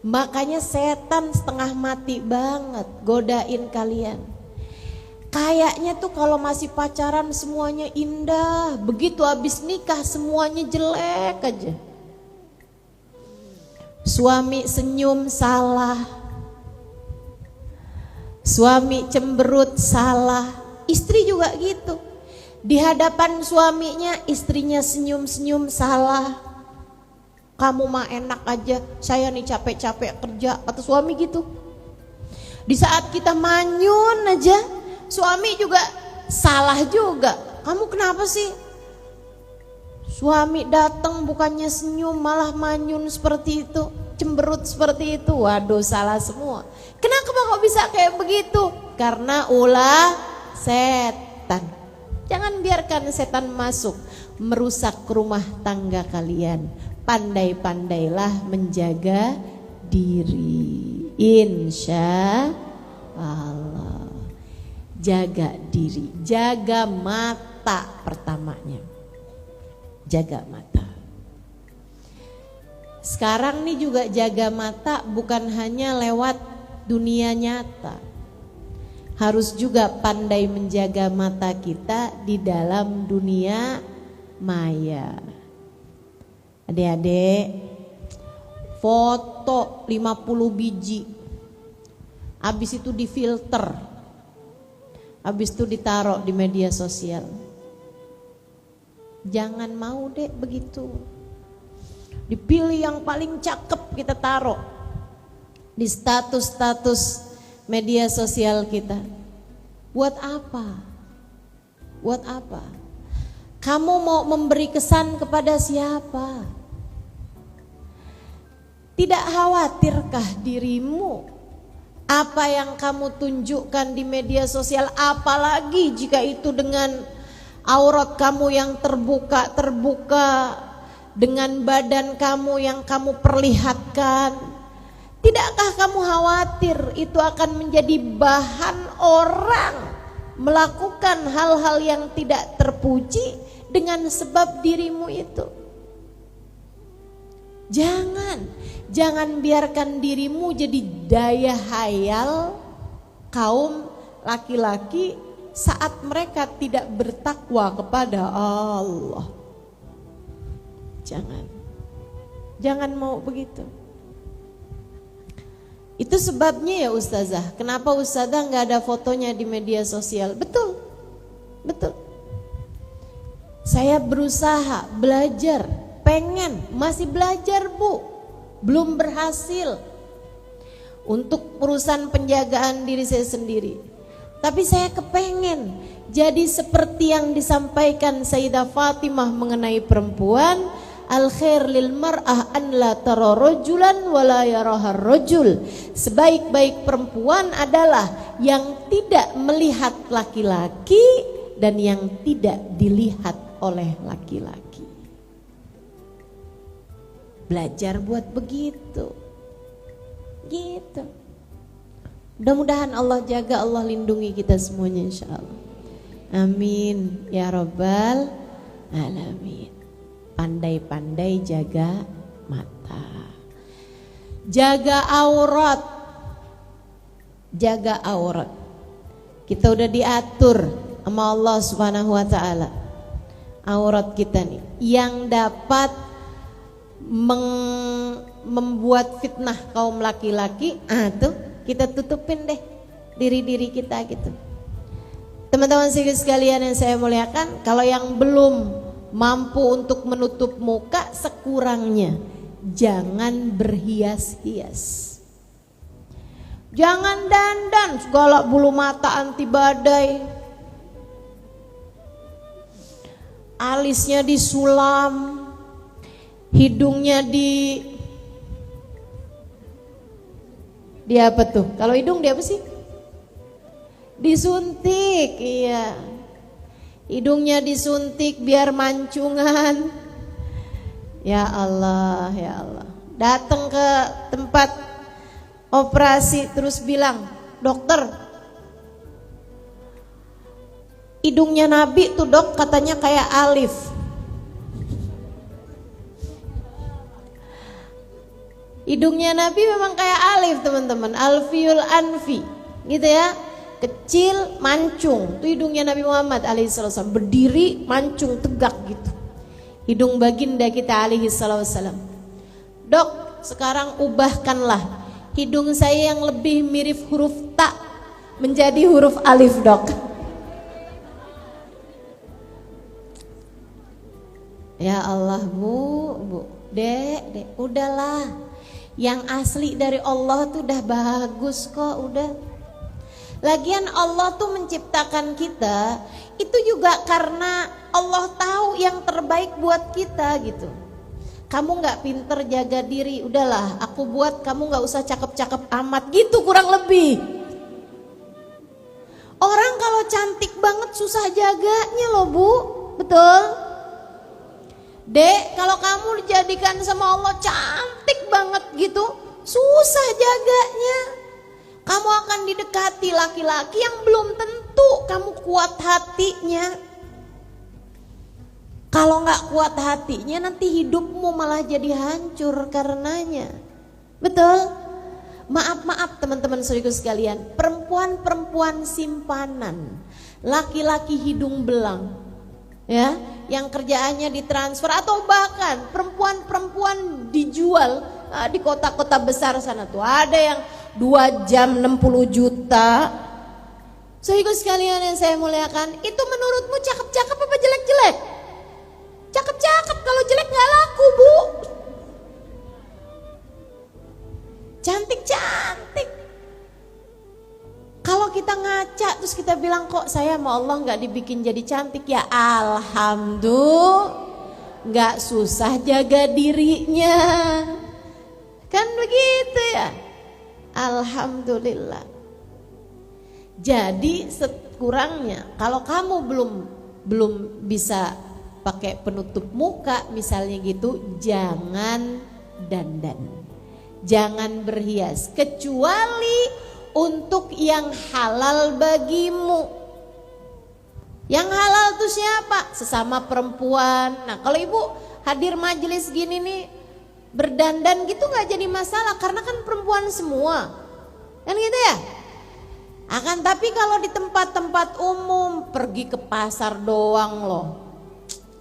Speaker 1: Makanya setan setengah mati banget godain kalian. Kayaknya tuh kalau masih pacaran semuanya indah, begitu habis nikah semuanya jelek aja. Suami senyum salah, suami cemberut salah, istri juga gitu. Di hadapan suaminya, istrinya senyum-senyum salah. "Kamu mah enak aja, saya nih capek-capek kerja," kata suami gitu. Di saat kita manyun aja, suami juga salah juga. "Kamu kenapa sih?" Suami datang bukannya senyum malah manyun seperti itu, cemberut seperti itu. Waduh, salah semua. Kenapa kok bisa kayak begitu? Karena ulah setan. Jangan biarkan setan masuk merusak rumah tangga kalian. Pandai-pandailah menjaga diri, insya Allah. Jaga diri, jaga mata pertamanya. Jaga mata. Sekarang nih juga jaga mata bukan hanya lewat dunia nyata. Harus juga pandai menjaga mata kita di dalam dunia maya. Adik-adik, foto 50 biji, habis itu difilter, habis itu ditaruh di media sosial. Jangan mau deh begitu. Dipilih yang paling cakep kita taruh di status-status media sosial kita. Buat apa? Buat apa? Kamu mau memberi kesan kepada siapa? Tidak khawatirkah dirimu apa yang kamu tunjukkan di media sosial, apalagi jika itu dengan aurat kamu yang terbuka, dengan badan kamu yang kamu perlihatkan? Tidakkah kamu khawatir itu akan menjadi bahan orang melakukan hal-hal yang tidak terpuji dengan sebab dirimu itu? Jangan biarkan dirimu jadi daya hayal kaum laki-laki saat mereka tidak bertakwa kepada Allah. Jangan mau begitu. Itu sebabnya ya Ustazah, kenapa Ustazah gak ada fotonya di media sosial? Betul. Saya berusaha, belajar, masih belajar Bu, belum berhasil untuk urusan penjagaan diri saya sendiri. Tapi saya kepengen jadi seperti yang disampaikan Sayyidah Fatimah mengenai perempuan, al khair lil mar'ah an la tara rajulan wa la yaraha rajul. Sebaik-baik perempuan adalah yang tidak melihat laki-laki dan yang tidak dilihat oleh laki-laki. Belajar buat begitu. Gitu. Mudah-mudahan Allah jaga, Allah lindungi kita semuanya insyaallah. Amin ya rabbal alamin. Pandai-pandai jaga mata, jaga aurat. Kita udah diatur sama Allah Subhanahu wa taala. Aurat kita nih yang dapat membuat fitnah kaum laki-laki, tuh kita tutupin deh diri-diri kita gitu. Teman-teman sekalian yang saya muliakan, kalau yang belum mampu untuk menutup muka, sekurangnya jangan berhias-hias. Jangan dandan segala bulu mata anti badai, alisnya disulam, hidungnya di apa tuh? Kalau hidung di apa sih? Disuntik, iya. Hidungnya disuntik biar mancungan. Ya Allah, ya Allah. Datang ke tempat operasi terus bilang, dokter, hidungnya Nabi tuh dok katanya kayak Alif. Hidungnya Nabi memang kayak Alif teman-teman, Alfiul Anfi, gitu ya. Kecil, mancung, itu hidungnya Nabi Muhammad alaihissalam, berdiri, mancung, tegak gitu. Hidung baginda kita alaihissalam. Dok, sekarang ubahkanlah hidung saya yang lebih mirip huruf ta menjadi huruf alif dok. Ya Allah bu, dek, udahlah. Yang asli dari Allah tuh udah bagus kok, udah. Lagian Allah tuh menciptakan kita itu juga karena Allah tahu yang terbaik buat kita gitu. Kamu gak pinter jaga diri, udahlah aku buat kamu gak usah cakep-cakep amat gitu kurang lebih. Orang kalau cantik banget susah jaganya loh bu, betul? Dek, kalau kamu dijadikan sama Allah cantik banget gitu, susah jaganya. Kamu akan didekati laki-laki yang belum tentu kamu kuat hatinya. Kalau gak kuat hatinya nanti hidupmu malah jadi hancur karenanya. Betul? Maaf teman-teman saudaraku sekalian, perempuan-perempuan simpanan, laki-laki hidung belang, ya, yang kerjaannya ditransfer atau bahkan perempuan-perempuan dijual di kota-kota besar sana tuh ada yang 2 jam 60 juta. Saudaraku sekalian yang saya muliakan, itu menurutmu cakep-cakep apa jelek-jelek? Cakep-cakep, kalau jelek gak laku bu. Cantik-cantik. Kalau kita ngaca terus kita bilang kok saya sama Allah gak dibikin jadi cantik, ya alhamdulillah, gak susah jaga dirinya. Kan begitu ya. Alhamdulillah. Jadi sekurangnya kalau kamu belum bisa pakai penutup muka misalnya gitu, jangan dandan, jangan berhias kecuali untuk yang halal bagimu. Yang halal tuh siapa? Sesama perempuan. Nah kalau ibu hadir majelis gini nih berdandan gitu nggak jadi masalah karena kan perempuan semua, kan gitu ya. Akan tapi kalau di tempat-tempat umum, pergi ke pasar doang loh,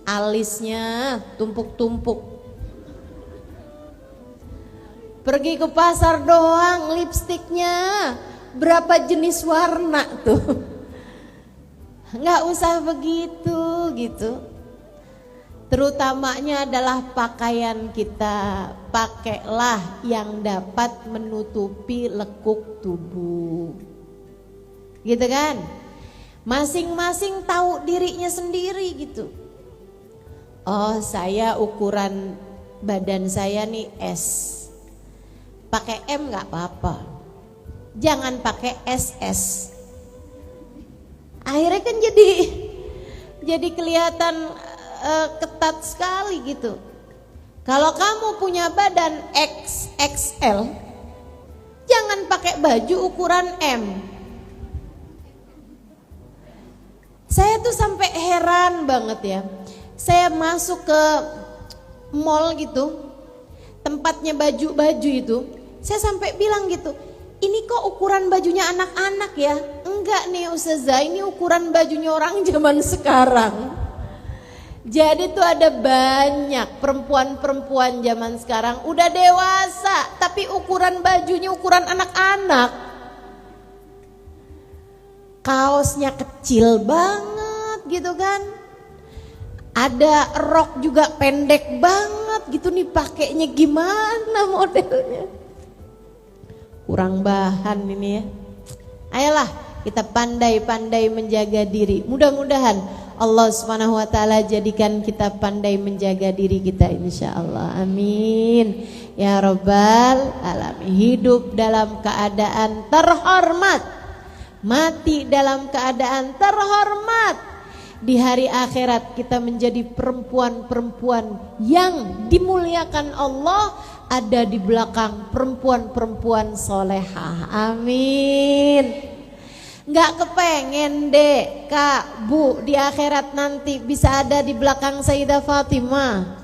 Speaker 1: alisnya tumpuk-tumpuk. Pergi ke pasar doang, lipstiknya berapa jenis warna tuh. Nggak usah begitu gitu. Terutamanya adalah pakaian kita, pakailah yang dapat menutupi lekuk tubuh. Gitu kan? Masing-masing tahu dirinya sendiri gitu. Oh, saya ukuran badan saya nih S. Pakai M nggak apa-apa. Jangan pakai SS. Akhirnya kan jadi kelihatan ketat sekali gitu. Kalau kamu punya badan XXL, jangan pakai baju ukuran M. Saya tuh sampai heran banget ya. Saya masuk ke mall gitu, tempatnya baju-baju itu, saya sampai bilang gitu, ini kok ukuran bajunya anak-anak ya? Enggak nih Ustazah, ini ukuran bajunya orang zaman sekarang. Jadi tuh ada banyak perempuan-perempuan zaman sekarang udah dewasa tapi ukuran bajunya ukuran anak-anak. kaosnya kecil banget gitu kan. Ada rok juga pendek banget gitu nih, pakainya gimana modelnya. Kurang bahan ini ya. Ayolah kita pandai-pandai menjaga diri. Mudah-mudahan Allah Subhanahu wa taala jadikan kita pandai menjaga diri kita insyaallah. Amin. Ya Rabbal alamin. Hidup dalam keadaan terhormat, mati dalam keadaan terhormat. Di hari akhirat kita menjadi perempuan-perempuan yang dimuliakan Allah, ada di belakang perempuan-perempuan solehah. Amin. Nggak kepengen deh Kak, Bu, di akhirat nanti bisa ada di belakang Sayyidah Fatimah.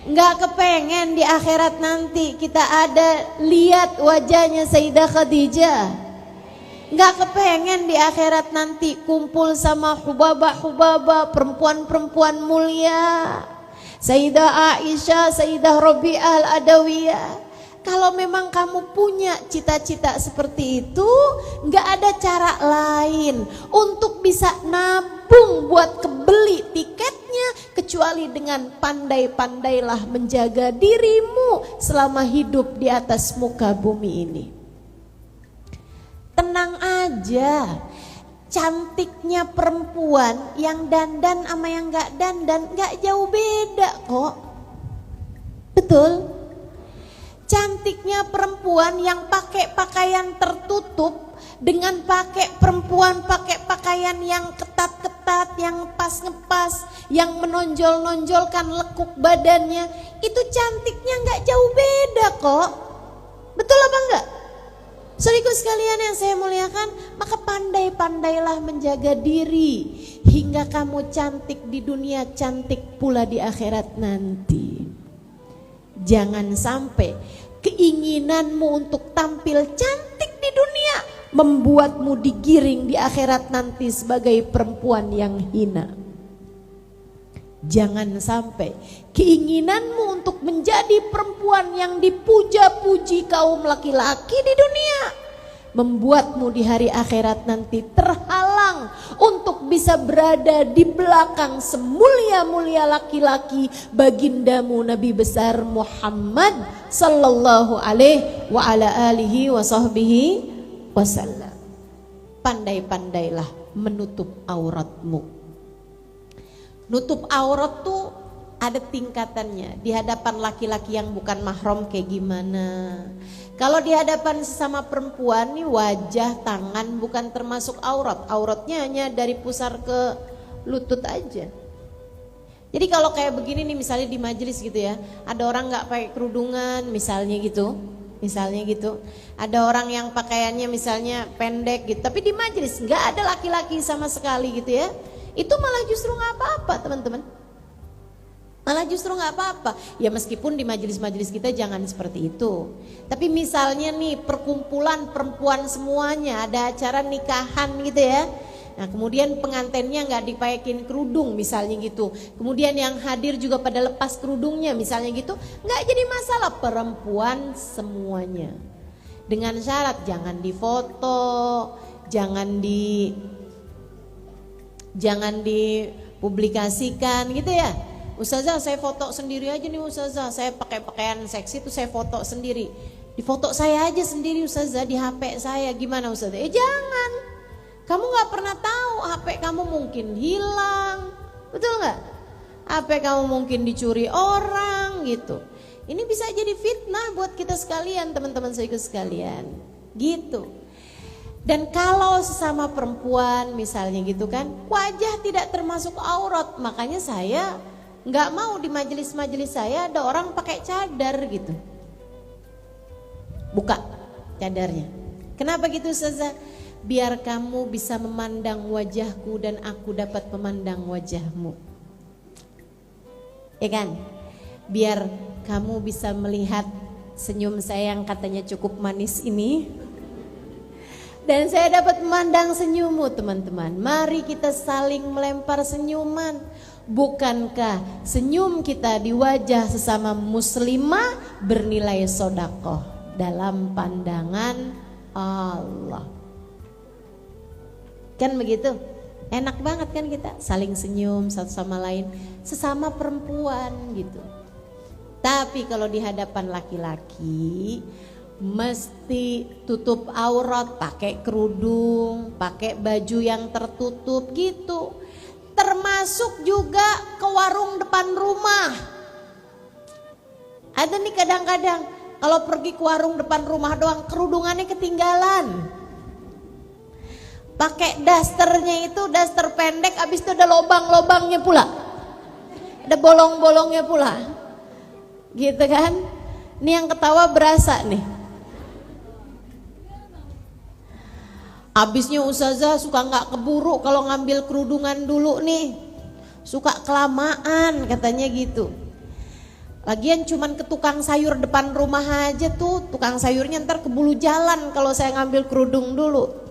Speaker 1: Nggak kepengen di akhirat nanti kita ada lihat wajahnya Sayyidah Khadijah. Nggak kepengen di akhirat nanti kumpul sama hubabah-hubabah, perempuan-perempuan mulia, Sayyidah Aisyah, Sayyidah Rabi'ah Al-Adawiyah. Kalau memang kamu punya cita-cita seperti itu, nggak ada cara lain untuk bisa nabung buat kebeli tiketnya kecuali dengan pandai-pandailah menjaga dirimu selama hidup di atas muka bumi ini. Tenang aja, cantiknya perempuan yang dandan sama yang gak dandan gak jauh beda kok. Betul? Cantiknya perempuan yang pakai pakaian tertutup dengan perempuan pakai pakaian yang ketat-ketat, yang pas-ngepas, yang menonjol-nonjolkan lekuk badannya, itu cantiknya gak jauh beda kok. Betul apa enggak? Saudaraku sekalian yang saya muliakan, maka pandai-pandailah menjaga diri hingga kamu cantik di dunia, cantik pula di akhirat nanti. Jangan sampai keinginanmu untuk tampil cantik di dunia membuatmu digiring di akhirat nanti sebagai perempuan yang hina. Jangan sampai keinginanmu untuk menjadi perempuan yang dipuja-puji kaum laki-laki di dunia membuatmu di hari akhirat nanti terhalang untuk bisa berada di belakang semulia-mulia laki-laki bagindamu Nabi besar Muhammad sallallahu alaihi wa ala alihi wa sahbihi wasallam. Pandai-pandailah menutup auratmu. Nutup aurat tuh ada tingkatannya. Di hadapan laki-laki yang bukan mahram kayak gimana. Kalau di hadapan sesama perempuan nih, wajah, tangan bukan termasuk aurat. Auratnya hanya dari pusar ke lutut aja. Jadi kalau kayak begini nih, misalnya di majelis gitu ya, ada orang nggak pakai kerudungan misalnya gitu. Ada orang yang pakaiannya misalnya pendek gitu, tapi di majelis nggak ada laki-laki sama sekali gitu ya. Itu malah justru nggak apa-apa teman-teman. Malah justru nggak apa-apa. Ya meskipun di majelis-majelis kita jangan seperti itu. Tapi misalnya nih perkumpulan perempuan semuanya, ada acara nikahan gitu ya. Nah kemudian pengantennya nggak dipakein kerudung misalnya gitu. Kemudian yang hadir juga pada lepas kerudungnya misalnya gitu. Nggak jadi masalah, perempuan semuanya. Dengan syarat jangan difoto, jangan dipublikasikan gitu ya. Ustazah saya foto sendiri aja nih Ustazah, saya pakai pakaian seksi tuh saya foto sendiri. Di foto saya aja sendiri Ustazah di HP saya, gimana Ustazah? Jangan. Kamu gak pernah tahu HP kamu mungkin hilang. Betul gak? HP kamu mungkin dicuri orang gitu. Ini bisa jadi fitnah buat kita sekalian, teman-teman saya sekalian. Gitu. Dan kalau sesama perempuan misalnya gitu kan, wajah tidak termasuk aurat, makanya saya nggak mau di majelis-majelis saya ada orang pakai cadar gitu, buka cadarnya. Kenapa gitu Ustazah? Biar kamu bisa memandang wajahku dan aku dapat memandang wajahmu, ya kan? Biar kamu bisa melihat senyum saya yang katanya cukup manis ini. Dan saya dapat memandang senyummu teman-teman. Mari kita saling melempar senyuman. Bukankah senyum kita di wajah sesama muslimah bernilai sedekah dalam pandangan Allah? Kan begitu? Enak banget kan kita saling senyum satu sama lain, sesama perempuan gitu. Tapi kalau di hadapan laki-laki mesti tutup aurat, pakai kerudung, pakai baju yang tertutup gitu. Termasuk juga ke warung depan rumah. Ada nih kadang-kadang kalau pergi ke warung depan rumah doang kerudungannya ketinggalan. Pakai dasternya itu daster pendek, abis itu ada lobang-lobangnya pula, ada bolong-bolongnya pula, gitu kan? Ini yang ketawa berasa nih. Abisnya ustazah suka nggak keburu kalau ngambil kerudungan dulu nih, suka kelamaan katanya gitu. Lagian cuman ke tukang sayur depan rumah aja tuh, tukang sayurnya ntar keburu jalan kalau saya ngambil kerudung dulu.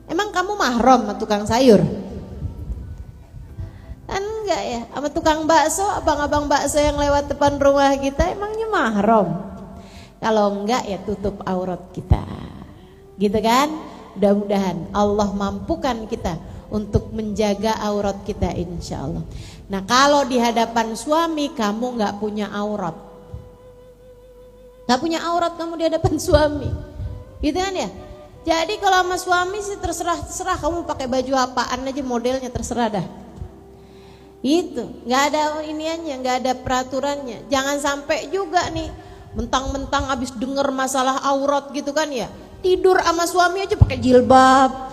Speaker 1: Emang kamu mahram sama tukang sayur? Kan enggak ya, sama tukang bakso, abang-abang bakso yang lewat depan rumah kita emangnya mahram? Kalau enggak ya tutup aurat kita, gitu kan? Mudah-mudahan Allah mampukan kita untuk menjaga aurat kita insya Allah. Nah kalau di hadapan suami kamu nggak punya aurat, nggak punya aurat kamu di hadapan suami, gitu kan ya? Jadi kalau sama suami sih terserah kamu pakai baju apaan aja, modelnya terserah dah. Itu nggak ada iniannya, nggak ada peraturannya. Jangan sampai juga nih mentang-mentang abis denger masalah aurat gitu kan ya, tidur sama suami aja pakai jilbab,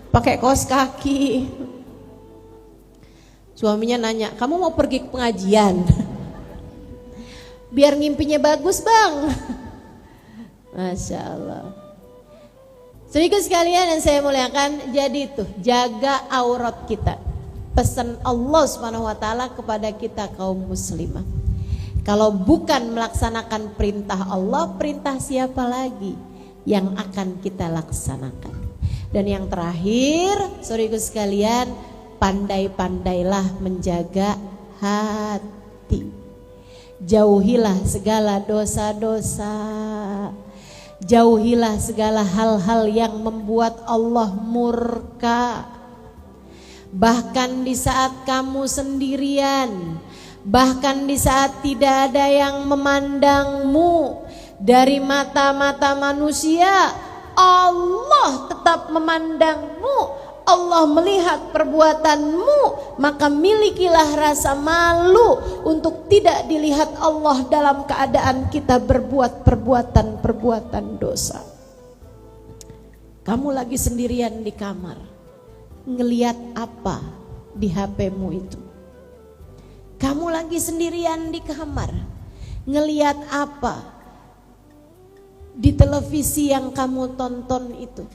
Speaker 1: pakai kaos kaki. Suaminya nanya, kamu mau pergi ke pengajian? Biar ngimpinya bagus bang. Masya Allah. Saudaraku sekalian yang saya muliakan, jadi itu jaga aurat kita. Pesan Allah Subhanahu wa taala kepada kita kaum muslimah. Kalau bukan melaksanakan perintah Allah, perintah siapa lagi yang akan kita laksanakan? Dan yang terakhir, saudaraku sekalian, pandai-pandailah menjaga hati. Jauhilah segala dosa-dosa. Jauhilah segala hal-hal yang membuat Allah murka. Bahkan di saat kamu sendirian, bahkan di saat tidak ada yang memandangmu, dari mata-mata manusia Allah tetap memandangmu. Allah melihat perbuatanmu, maka milikilah rasa malu untuk tidak dilihat Allah dalam keadaan kita berbuat perbuatan dosa. Kamu lagi sendirian di kamar, ngelihat apa di HP-mu itu? Kamu lagi sendirian di kamar, ngelihat apa di televisi yang kamu tonton itu?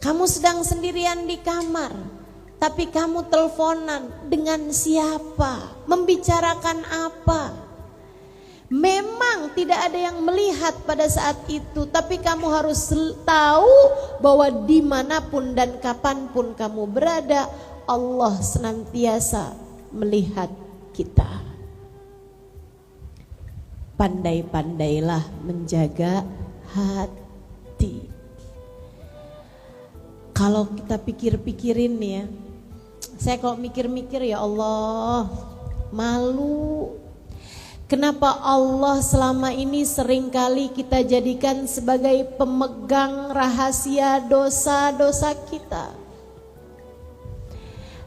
Speaker 1: Kamu sedang sendirian di kamar, tapi kamu teleponan dengan siapa? Membicarakan apa? Memang tidak ada yang melihat pada saat itu, tapi kamu harus tahu bahwa dimanapun dan kapanpun kamu berada, Allah senantiasa melihat kita. Pandai-pandailah menjaga hati. Kalau kita pikir-pikirin ya, saya kalau mikir-mikir ya Allah, malu. Kenapa Allah selama ini seringkali kita jadikan sebagai pemegang rahasia dosa-dosa kita?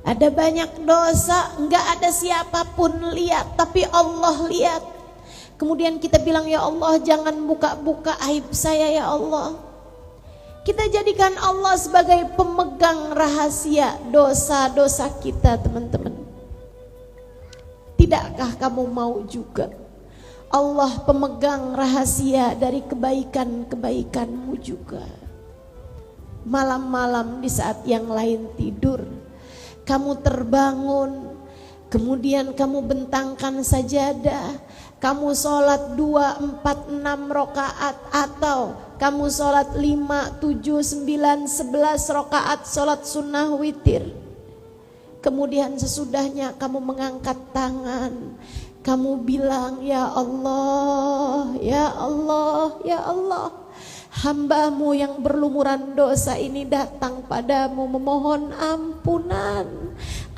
Speaker 1: Ada banyak dosa, enggak ada siapapun lihat, tapi Allah lihat. Kemudian kita bilang, ya Allah jangan buka-buka aib saya ya Allah. Kita jadikan Allah sebagai pemegang rahasia dosa-dosa kita, teman-teman. Tidakkah kamu mau juga Allah pemegang rahasia dari kebaikan-kebaikanmu juga? Malam-malam di saat yang lain tidur, kamu terbangun, kemudian kamu bentangkan sajadah, kamu sholat 2, 4, 6 rakaat, atau kamu sholat 5, 7, 9, 11 rakaat sholat sunnah witir. Kemudian sesudahnya kamu mengangkat tangan, kamu bilang, ya Allah, ya Allah, ya Allah, Hamba-Mu yang berlumuran dosa ini datang padamu memohon ampunan.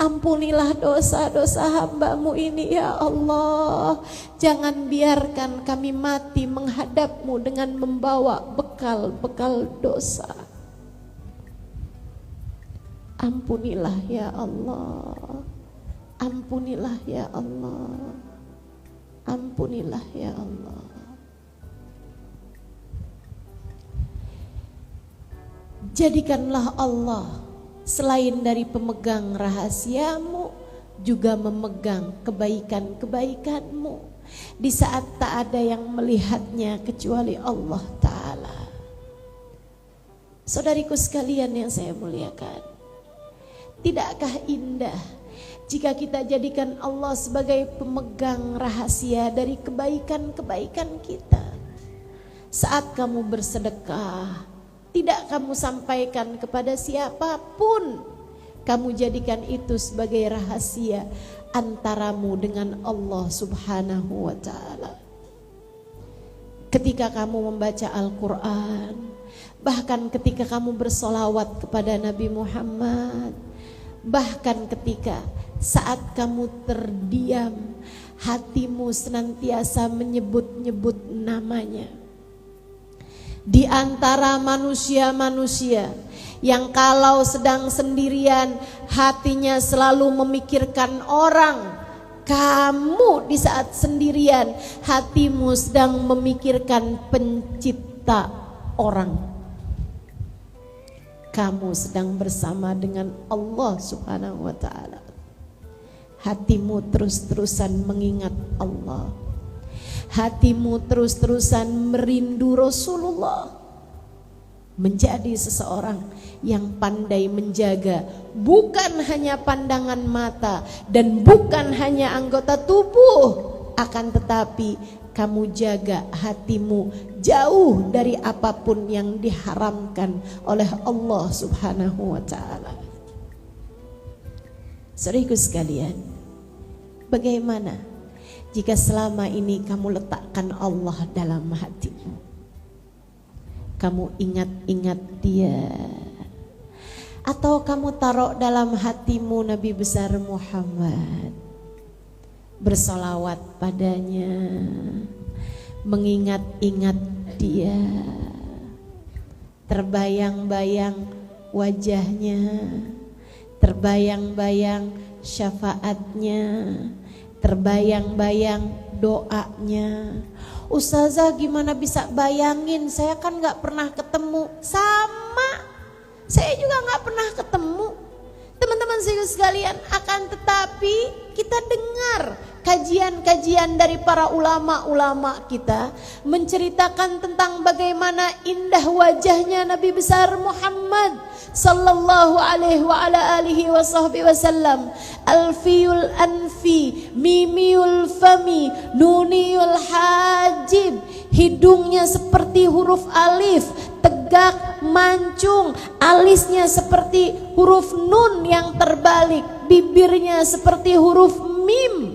Speaker 1: Ampunilah dosa-dosa hamba-Mu ini ya Allah. Jangan biarkan kami mati menghadap-Mu dengan membawa bekal-bekal dosa. Ampunilah ya Allah. Ampunilah ya Allah. Ampunilah ya Allah. Jadikanlah Allah selain dari pemegang rahasia-Mu juga memegang kebaikan-kebaikan-Mu di saat tak ada yang melihatnya kecuali Allah Ta'ala. Saudariku sekalian yang saya muliakan, tidakkah indah jika kita jadikan Allah sebagai pemegang rahasia dari kebaikan-kebaikan kita? Saat kamu bersedekah, tidak kamu sampaikan kepada siapapun, kamu jadikan itu sebagai rahasia antaramu dengan Allah Subhanahu wa Ta'ala. Ketika kamu membaca Al-Quran, bahkan ketika kamu bersolawat kepada Nabi Muhammad, bahkan ketika saat kamu terdiam, hatimu senantiasa menyebut-nyebut namanya. Di antara manusia-manusia yang kalau sedang sendirian hatinya selalu memikirkan orang, kamu di saat sendirian hatimu sedang memikirkan pencipta orang. Kamu sedang bersama dengan Allah Subhanahu wa Ta'ala. Hatimu terus-terusan mengingat Allah. Hatimu terus-terusan merindu Rasulullah. Menjadi seseorang yang pandai menjaga bukan hanya pandangan mata dan bukan hanya anggota tubuh, akan tetapi kamu jaga hatimu jauh dari apapun yang diharamkan oleh Allah Subhanahu wa Ta'ala. Saudaraku sekalian, bagaimana jika selama ini kamu letakkan Allah dalam hatimu? Kamu ingat-ingat Dia, atau kamu taruh dalam hatimu Nabi besar Muhammad, bersolawat padanya, mengingat-ingat Dia, terbayang-bayang wajahnya, terbayang-bayang syafaatnya, terbayang-bayang doanya. Ustazah gimana bisa bayangin, saya kan gak pernah ketemu. Sama, saya juga gak pernah ketemu. Teman-teman sekalian, akan tetapi kita dengar kajian-kajian dari para ulama-ulama kita menceritakan tentang bagaimana indah wajahnya Nabi besar Muhammad sallallahu alaihi wa ala alihi wa sahbihi wasallam. Alfiyul anfi, mimiul fami, nuniul hajib. Hidungnya seperti huruf alif, tegak, mancung. Alisnya seperti huruf nun yang terbalik. Bibirnya seperti huruf mim,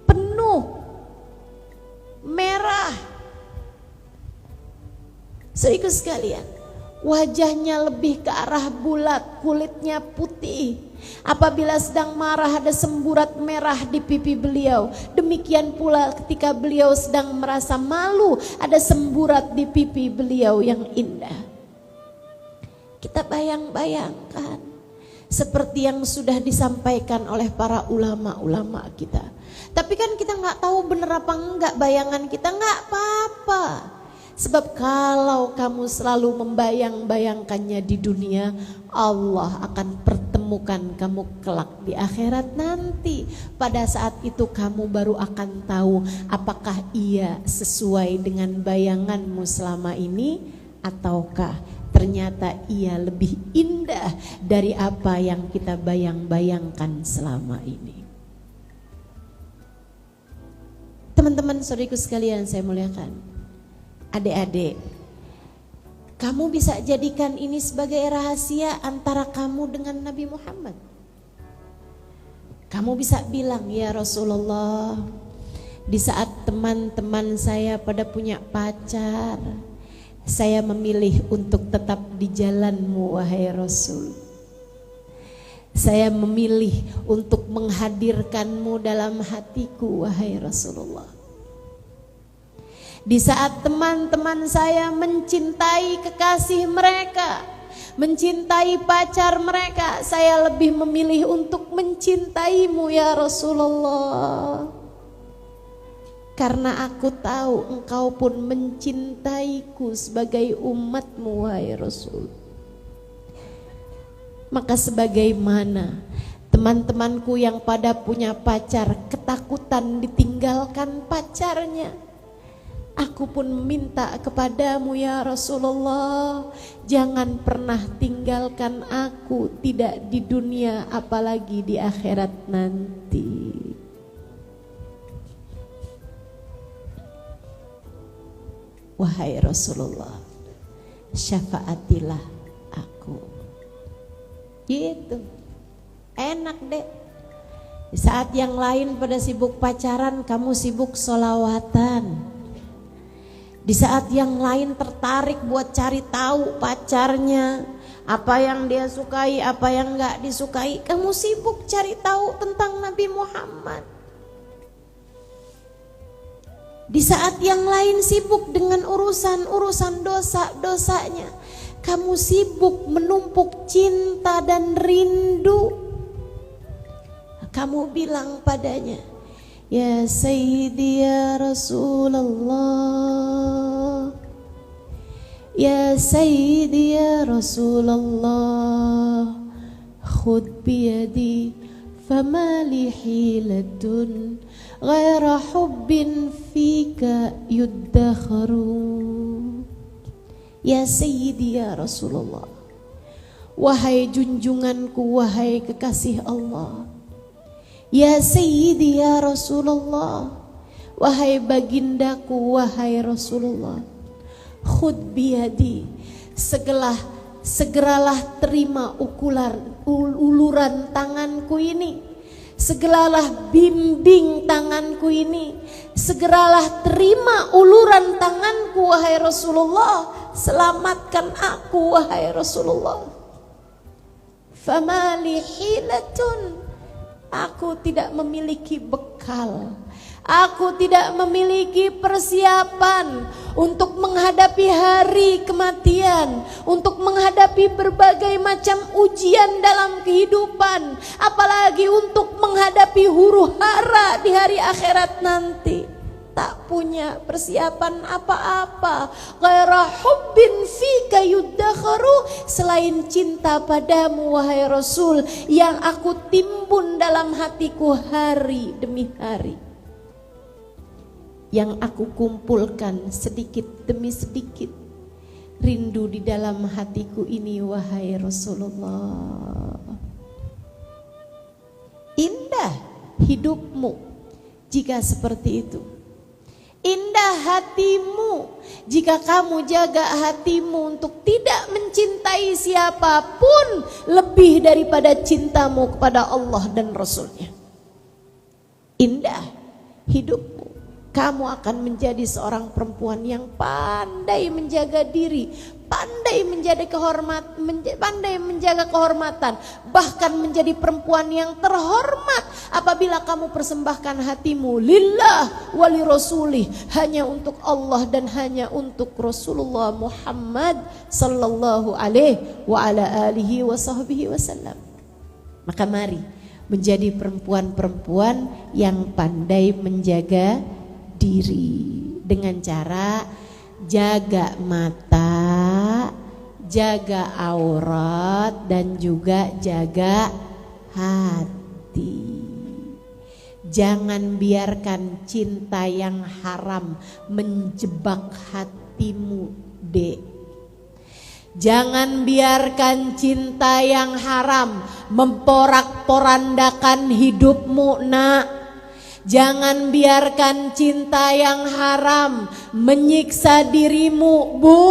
Speaker 1: penuh, merah. Saudaraku sekalian, wajahnya lebih ke arah bulat, kulitnya putih. Apabila sedang marah ada semburat merah di pipi beliau. Demikian pula ketika beliau sedang merasa malu ada semburat di pipi beliau yang indah. Kita bayang-bayangkan seperti yang sudah disampaikan oleh para ulama-ulama kita. Tapi kan kita nggak tahu benar apa enggak bayangan kita, nggak apa-apa. Sebab kalau kamu selalu membayang-bayangkannya di dunia, Allah akan pertemukan kamu kelak di akhirat nanti. Pada saat itu kamu baru akan tahu apakah ia sesuai dengan bayanganmu selama ini, ataukah ternyata ia lebih indah dari apa yang kita bayang-bayangkan selama ini. Teman-teman saudariku sekalian saya muliakan, adik-adik, kamu bisa jadikan ini sebagai rahasia antara kamu dengan Nabi Muhammad. Kamu bisa bilang, ya Rasulullah, di saat teman-teman saya pada punya pacar, Saya memilih untuk tetap di jalan-Mu wahai Rasul. Saya memilih untuk menghadirkan-Mu dalam hatiku wahai Rasulullah. Di saat teman-teman saya mencintai kekasih mereka, mencintai pacar mereka, saya lebih memilih untuk mencintai-Mu ya Rasulullah. Karena aku tahu Engkau pun mencintaiku sebagai umat-Mu wahai Rasul. Maka sebagaimana teman-temanku yang pada punya pacar ketakutan ditinggalkan pacarnya, aku pun meminta kepadamu ya Rasulullah, jangan pernah tinggalkan aku, tidak di dunia apalagi di akhirat nanti. Wahai Rasulullah, syafaatilah aku. Gitu, enak deh. Di saat yang lain pada sibuk pacaran, kamu sibuk sholawatan. Di saat yang lain tertarik buat cari tahu pacarnya, apa yang dia sukai, apa yang gak disukai, kamu sibuk cari tahu tentang Nabi Muhammad. Di saat yang lain sibuk dengan urusan dosa-dosanya, kamu sibuk menumpuk cinta dan rindu. Kamu bilang padanya, ya Sayyidi ya Rasulullah, ya Sayyidi ya Rasulullah, khud biyadi fama li hilatun ghaira hubbin fika yuddakharu. Ya Sayyidi ya Rasulullah, wahai junjunganku, wahai kekasih Allah. Ya Sayyidi ya Rasulullah, wahai bagindaku, wahai Rasulullah. Khud biyadi, segeralah terima uluran tanganku ini, segeralah bimbing tanganku ini, segeralah terima uluran tanganku wahai Rasulullah. Selamatkan aku wahai Rasulullah. Fama li hilatun, aku tidak memiliki bekal, aku tidak memiliki persiapan untuk menghadapi hari kematian, untuk menghadapi berbagai macam ujian dalam kehidupan, apalagi untuk menghadapi huru hara di hari akhirat nanti. Tak punya persiapan apa-apa, ghaira hubbin fika yuddakharu, selain cinta padamu wahai Rasul, yang aku timbun dalam hatiku hari demi hari, yang aku kumpulkan sedikit demi sedikit. Rindu di dalam hatiku ini wahai Rasulullah. Indah hidupmu jika seperti itu. Indah hatimu jika kamu jaga hatimu untuk tidak mencintai siapapun lebih daripada cintamu kepada Allah dan Rasulnya. Indah hidupmu, kamu akan menjadi seorang perempuan yang pandai menjaga diri, pandai menjaga kehormatan, bahkan menjadi perempuan yang terhormat apabila kamu persembahkan hatimu lillah wali rasulih, hanya untuk Allah dan hanya untuk Rasulullah Muhammad sallallahu alaihi wa ala alihi wa sahbihi wasallam. Maka mari menjadi perempuan-perempuan yang pandai menjaga diri dengan cara jaga mata, jaga aurat, dan juga jaga hati. Jangan biarkan cinta yang haram menjebak hatimu, Dek. Jangan biarkan cinta yang haram memporak-porandakan hidupmu, Nak. Jangan biarkan cinta yang haram menyiksa dirimu, Bu.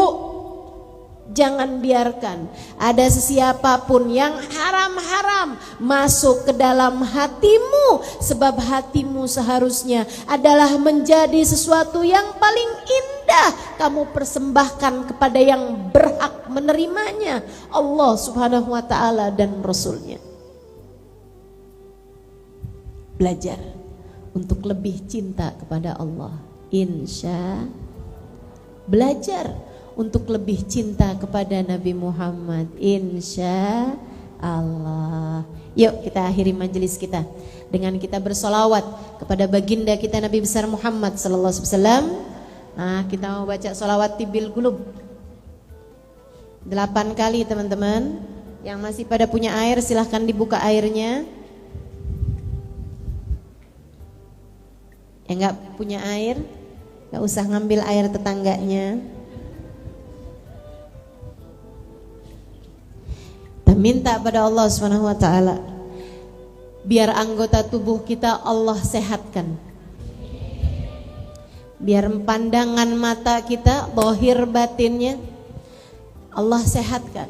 Speaker 1: Jangan biarkan ada sesiapapun yang haram-haram masuk ke dalam hatimu, sebab hatimu seharusnya adalah menjadi sesuatu yang paling indah kamu persembahkan kepada yang berhak menerimanya, Allah Subhanahu wa taala dan Rasulnya. Belajar untuk lebih cinta kepada Allah, belajar untuk lebih cinta kepada Nabi Muhammad, insya Allah. Yuk kita akhiri majelis kita dengan kita bersolawat kepada baginda kita Nabi besar Muhammad sallallahu alaihi wasallam. Nah, kita mau baca solawat tibil qulub 8 kali teman-teman. Yang masih pada punya air silahkan dibuka airnya. Yang nggak punya air nggak usah ngambil air tetangganya. Minta pada Allah Subhanahu wa taala biar anggota tubuh kita Allah sehatkan. Biar pandangan mata kita, zahir batinnya Allah sehatkan.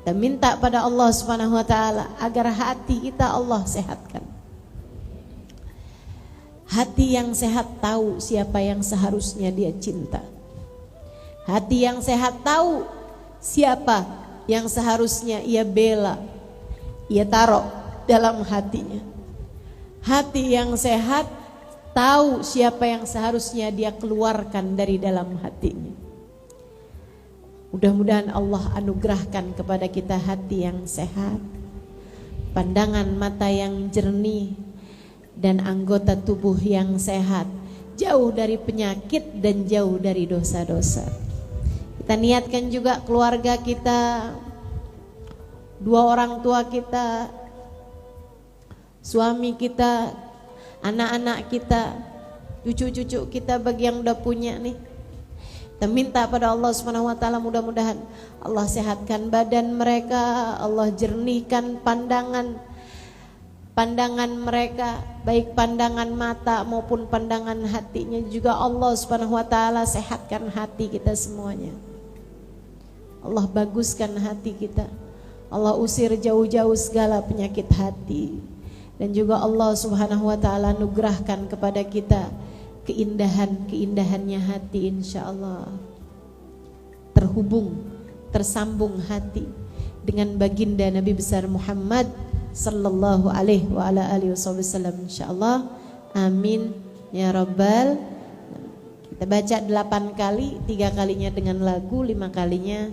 Speaker 1: Kita minta pada Allah Subhanahu wa taala agar hati kita Allah sehatkan. Hati yang sehat tahu siapa yang seharusnya dia cinta. Hati yang sehat tahu siapa yang seharusnya ia bela, ia taruh dalam hatinya. Hati yang sehat tahu siapa yang seharusnya dia keluarkan dari dalam hatinya. Mudah-mudahan Allah anugerahkan kepada kita hati yang sehat, pandangan mata yang jernih, dan anggota tubuh yang sehat, jauh dari penyakit dan jauh dari dosa-dosa. Kita niatkan juga keluarga kita, 2 orang tua kita, suami kita, anak-anak kita, cucu-cucu kita bagi yang udah punya nih. Kita minta pada Allah Subhanahu wa taala mudah-mudahan Allah sehatkan badan mereka, Allah jernihkan pandangan mereka, baik pandangan mata maupun pandangan hatinya juga Allah Subhanahu wa taala sehatkan hati kita semuanya. Allah baguskan hati kita. Allah usir jauh-jauh segala penyakit hati. Dan juga Allah Subhanahu wa taala anugerahkan kepada kita keindahan-keindahannya hati, insyaallah. Tersambung hati dengan baginda Nabi besar Muhammad sallallahu alaihi wa ala alihi wasallam, insyaallah. Amin ya rabbal. Kita baca 8 kali, 3 kalinya dengan lagu, 5 kalinya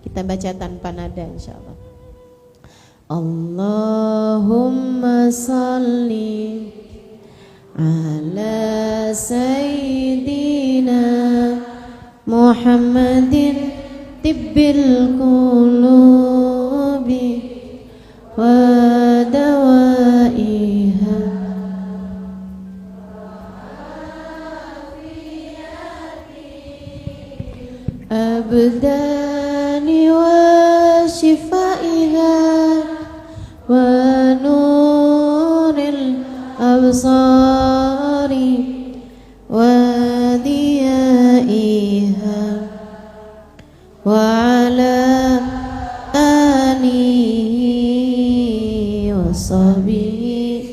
Speaker 1: kita baca tanpa nada, insyaallah. Allahumma salli ala sayyidina Muhammadin tibbil qulubi wa dawaiha abdani wa shifaiha wa nuril absari wa diyaiha wa ala alihi wa sahbihi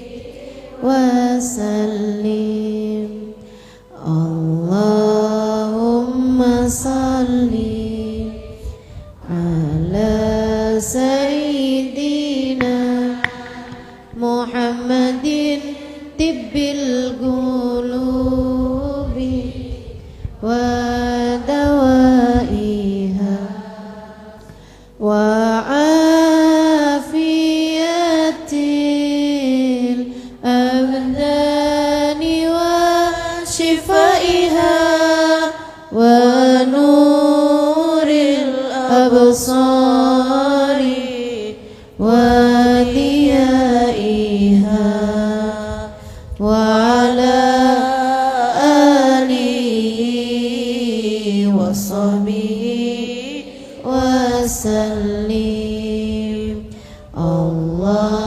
Speaker 1: wa sallim. Allahumma salli ala sayyidina Muhammadin tibbil qulubi wa dawaiha wa afiyatil abdani wa shifaiha wa nuril absari wa diyaiha wa ala alihi wa sahbihi wa sallim. Allahumma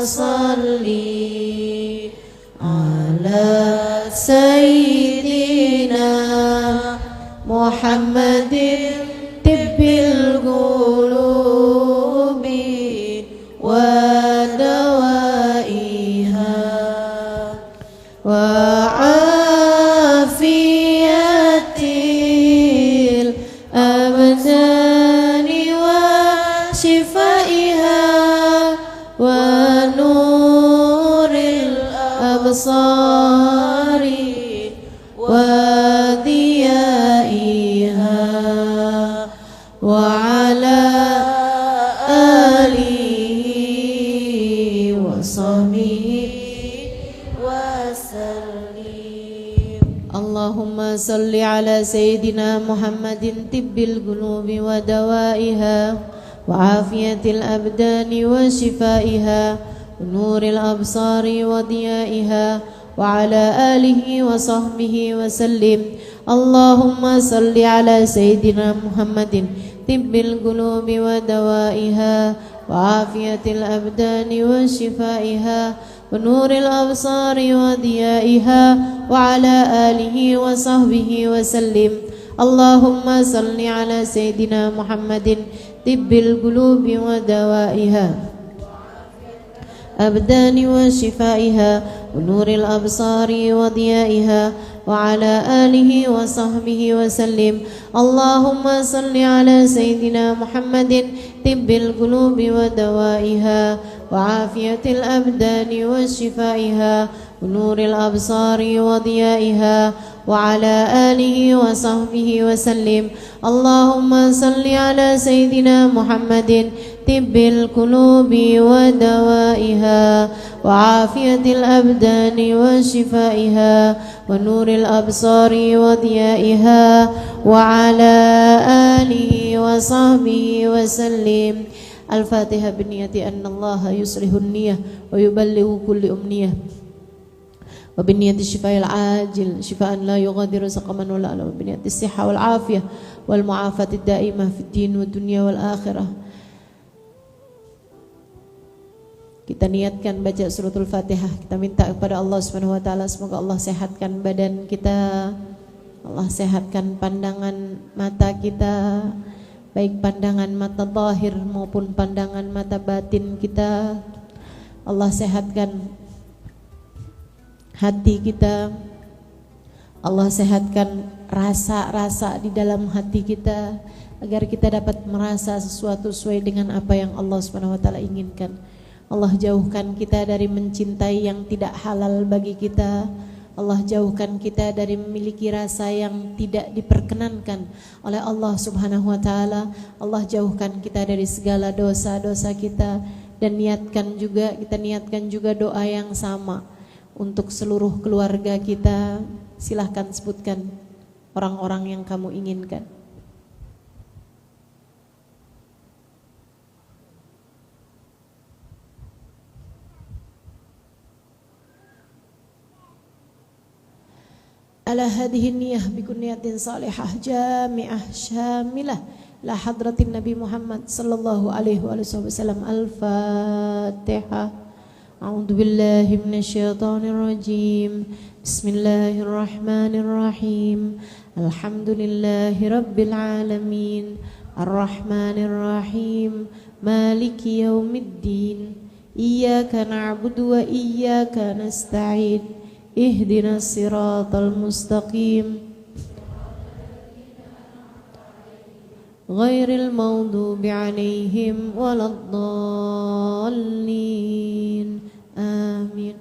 Speaker 1: salli ala sayyidina Muhammadin محمد طب القلوب ودوائها وعافية الأبدان وشفائها ونور الأبصار وضيائها وعلى آله وصحبه وسلم. اللهم صل على سيدنا محمد طب القلوب ودوائها وعافية الأبدان وشفائها ونور الأبصار وضيائها وعلى آله وصحبه وسلم. اللهم صل على سيدنا محمد طب القلوب ودوائها وعافية الأبدان وشفائها ونور الأبصار وضيائها وعلى آله وصحبه وسلم. اللهم صل على سيدنا محمد طب القلوب ودوائها أبدان وشفائها ونور الأبصار وضيائها وعلى آله وصحبه وسلم. اللهم صل على سيدنا محمد طب القلوب ودوائها وعافية الأبدان وشفائها ونور الأبصار وضيائها وعلى آله وصحبه وسلم. اللهم صل على سيدنا محمد طب القلوب ودوائها وعافية الأبدان وشفائها ونور الأبصار وضيائها وعلى آله وصحبه وسلم. الفاتحة بنية أن الله يصلح النية ويبلغ كل أمنية وبنية الشفاء العاجل شفاء لا يغادر سقما ولا ألم وبنية الصحة والعافية والمعافاة الدائمة في الدين والدنيا والآخرة. Kita niatkan baca suratul Fatihah. Kita minta kepada Allah Subhanahu wa taala semoga Allah sehatkan badan kita. Allah sehatkan pandangan mata kita, baik pandangan mata zahir maupun pandangan mata batin kita. Allah sehatkan hati kita. Allah sehatkan rasa-rasa di dalam hati kita agar kita dapat merasa sesuatu sesuai dengan apa yang Allah Subhanahu wa taala inginkan. Allah jauhkan kita dari mencintai yang tidak halal bagi kita. Allah jauhkan kita dari memiliki rasa yang tidak diperkenankan oleh Allah Subhanahu wa taala. Allah jauhkan kita dari segala dosa-dosa kita dan kita niatkan juga doa yang sama untuk seluruh keluarga kita. Silahkan sebutkan orang-orang yang kamu inginkan. Ala hadhihi niyyah bikun niyatin salihah jami'ah syamilah la hadratin Nabi Muhammad sallallahu alaihi wasallam. Al-Fatihah. A'udzu billahi minasyaitonir rajim. Bismillahirrahmanirrahim. Alhamdulillahi rabbil alamin. Arrahmanir rahim. Maliki yaumiddin. Iyyaka na'budu wa iyyaka nasta'in. Ihdinas siratal mustaqim ghairil maghdubi 'alaihim waladdallin. Amin.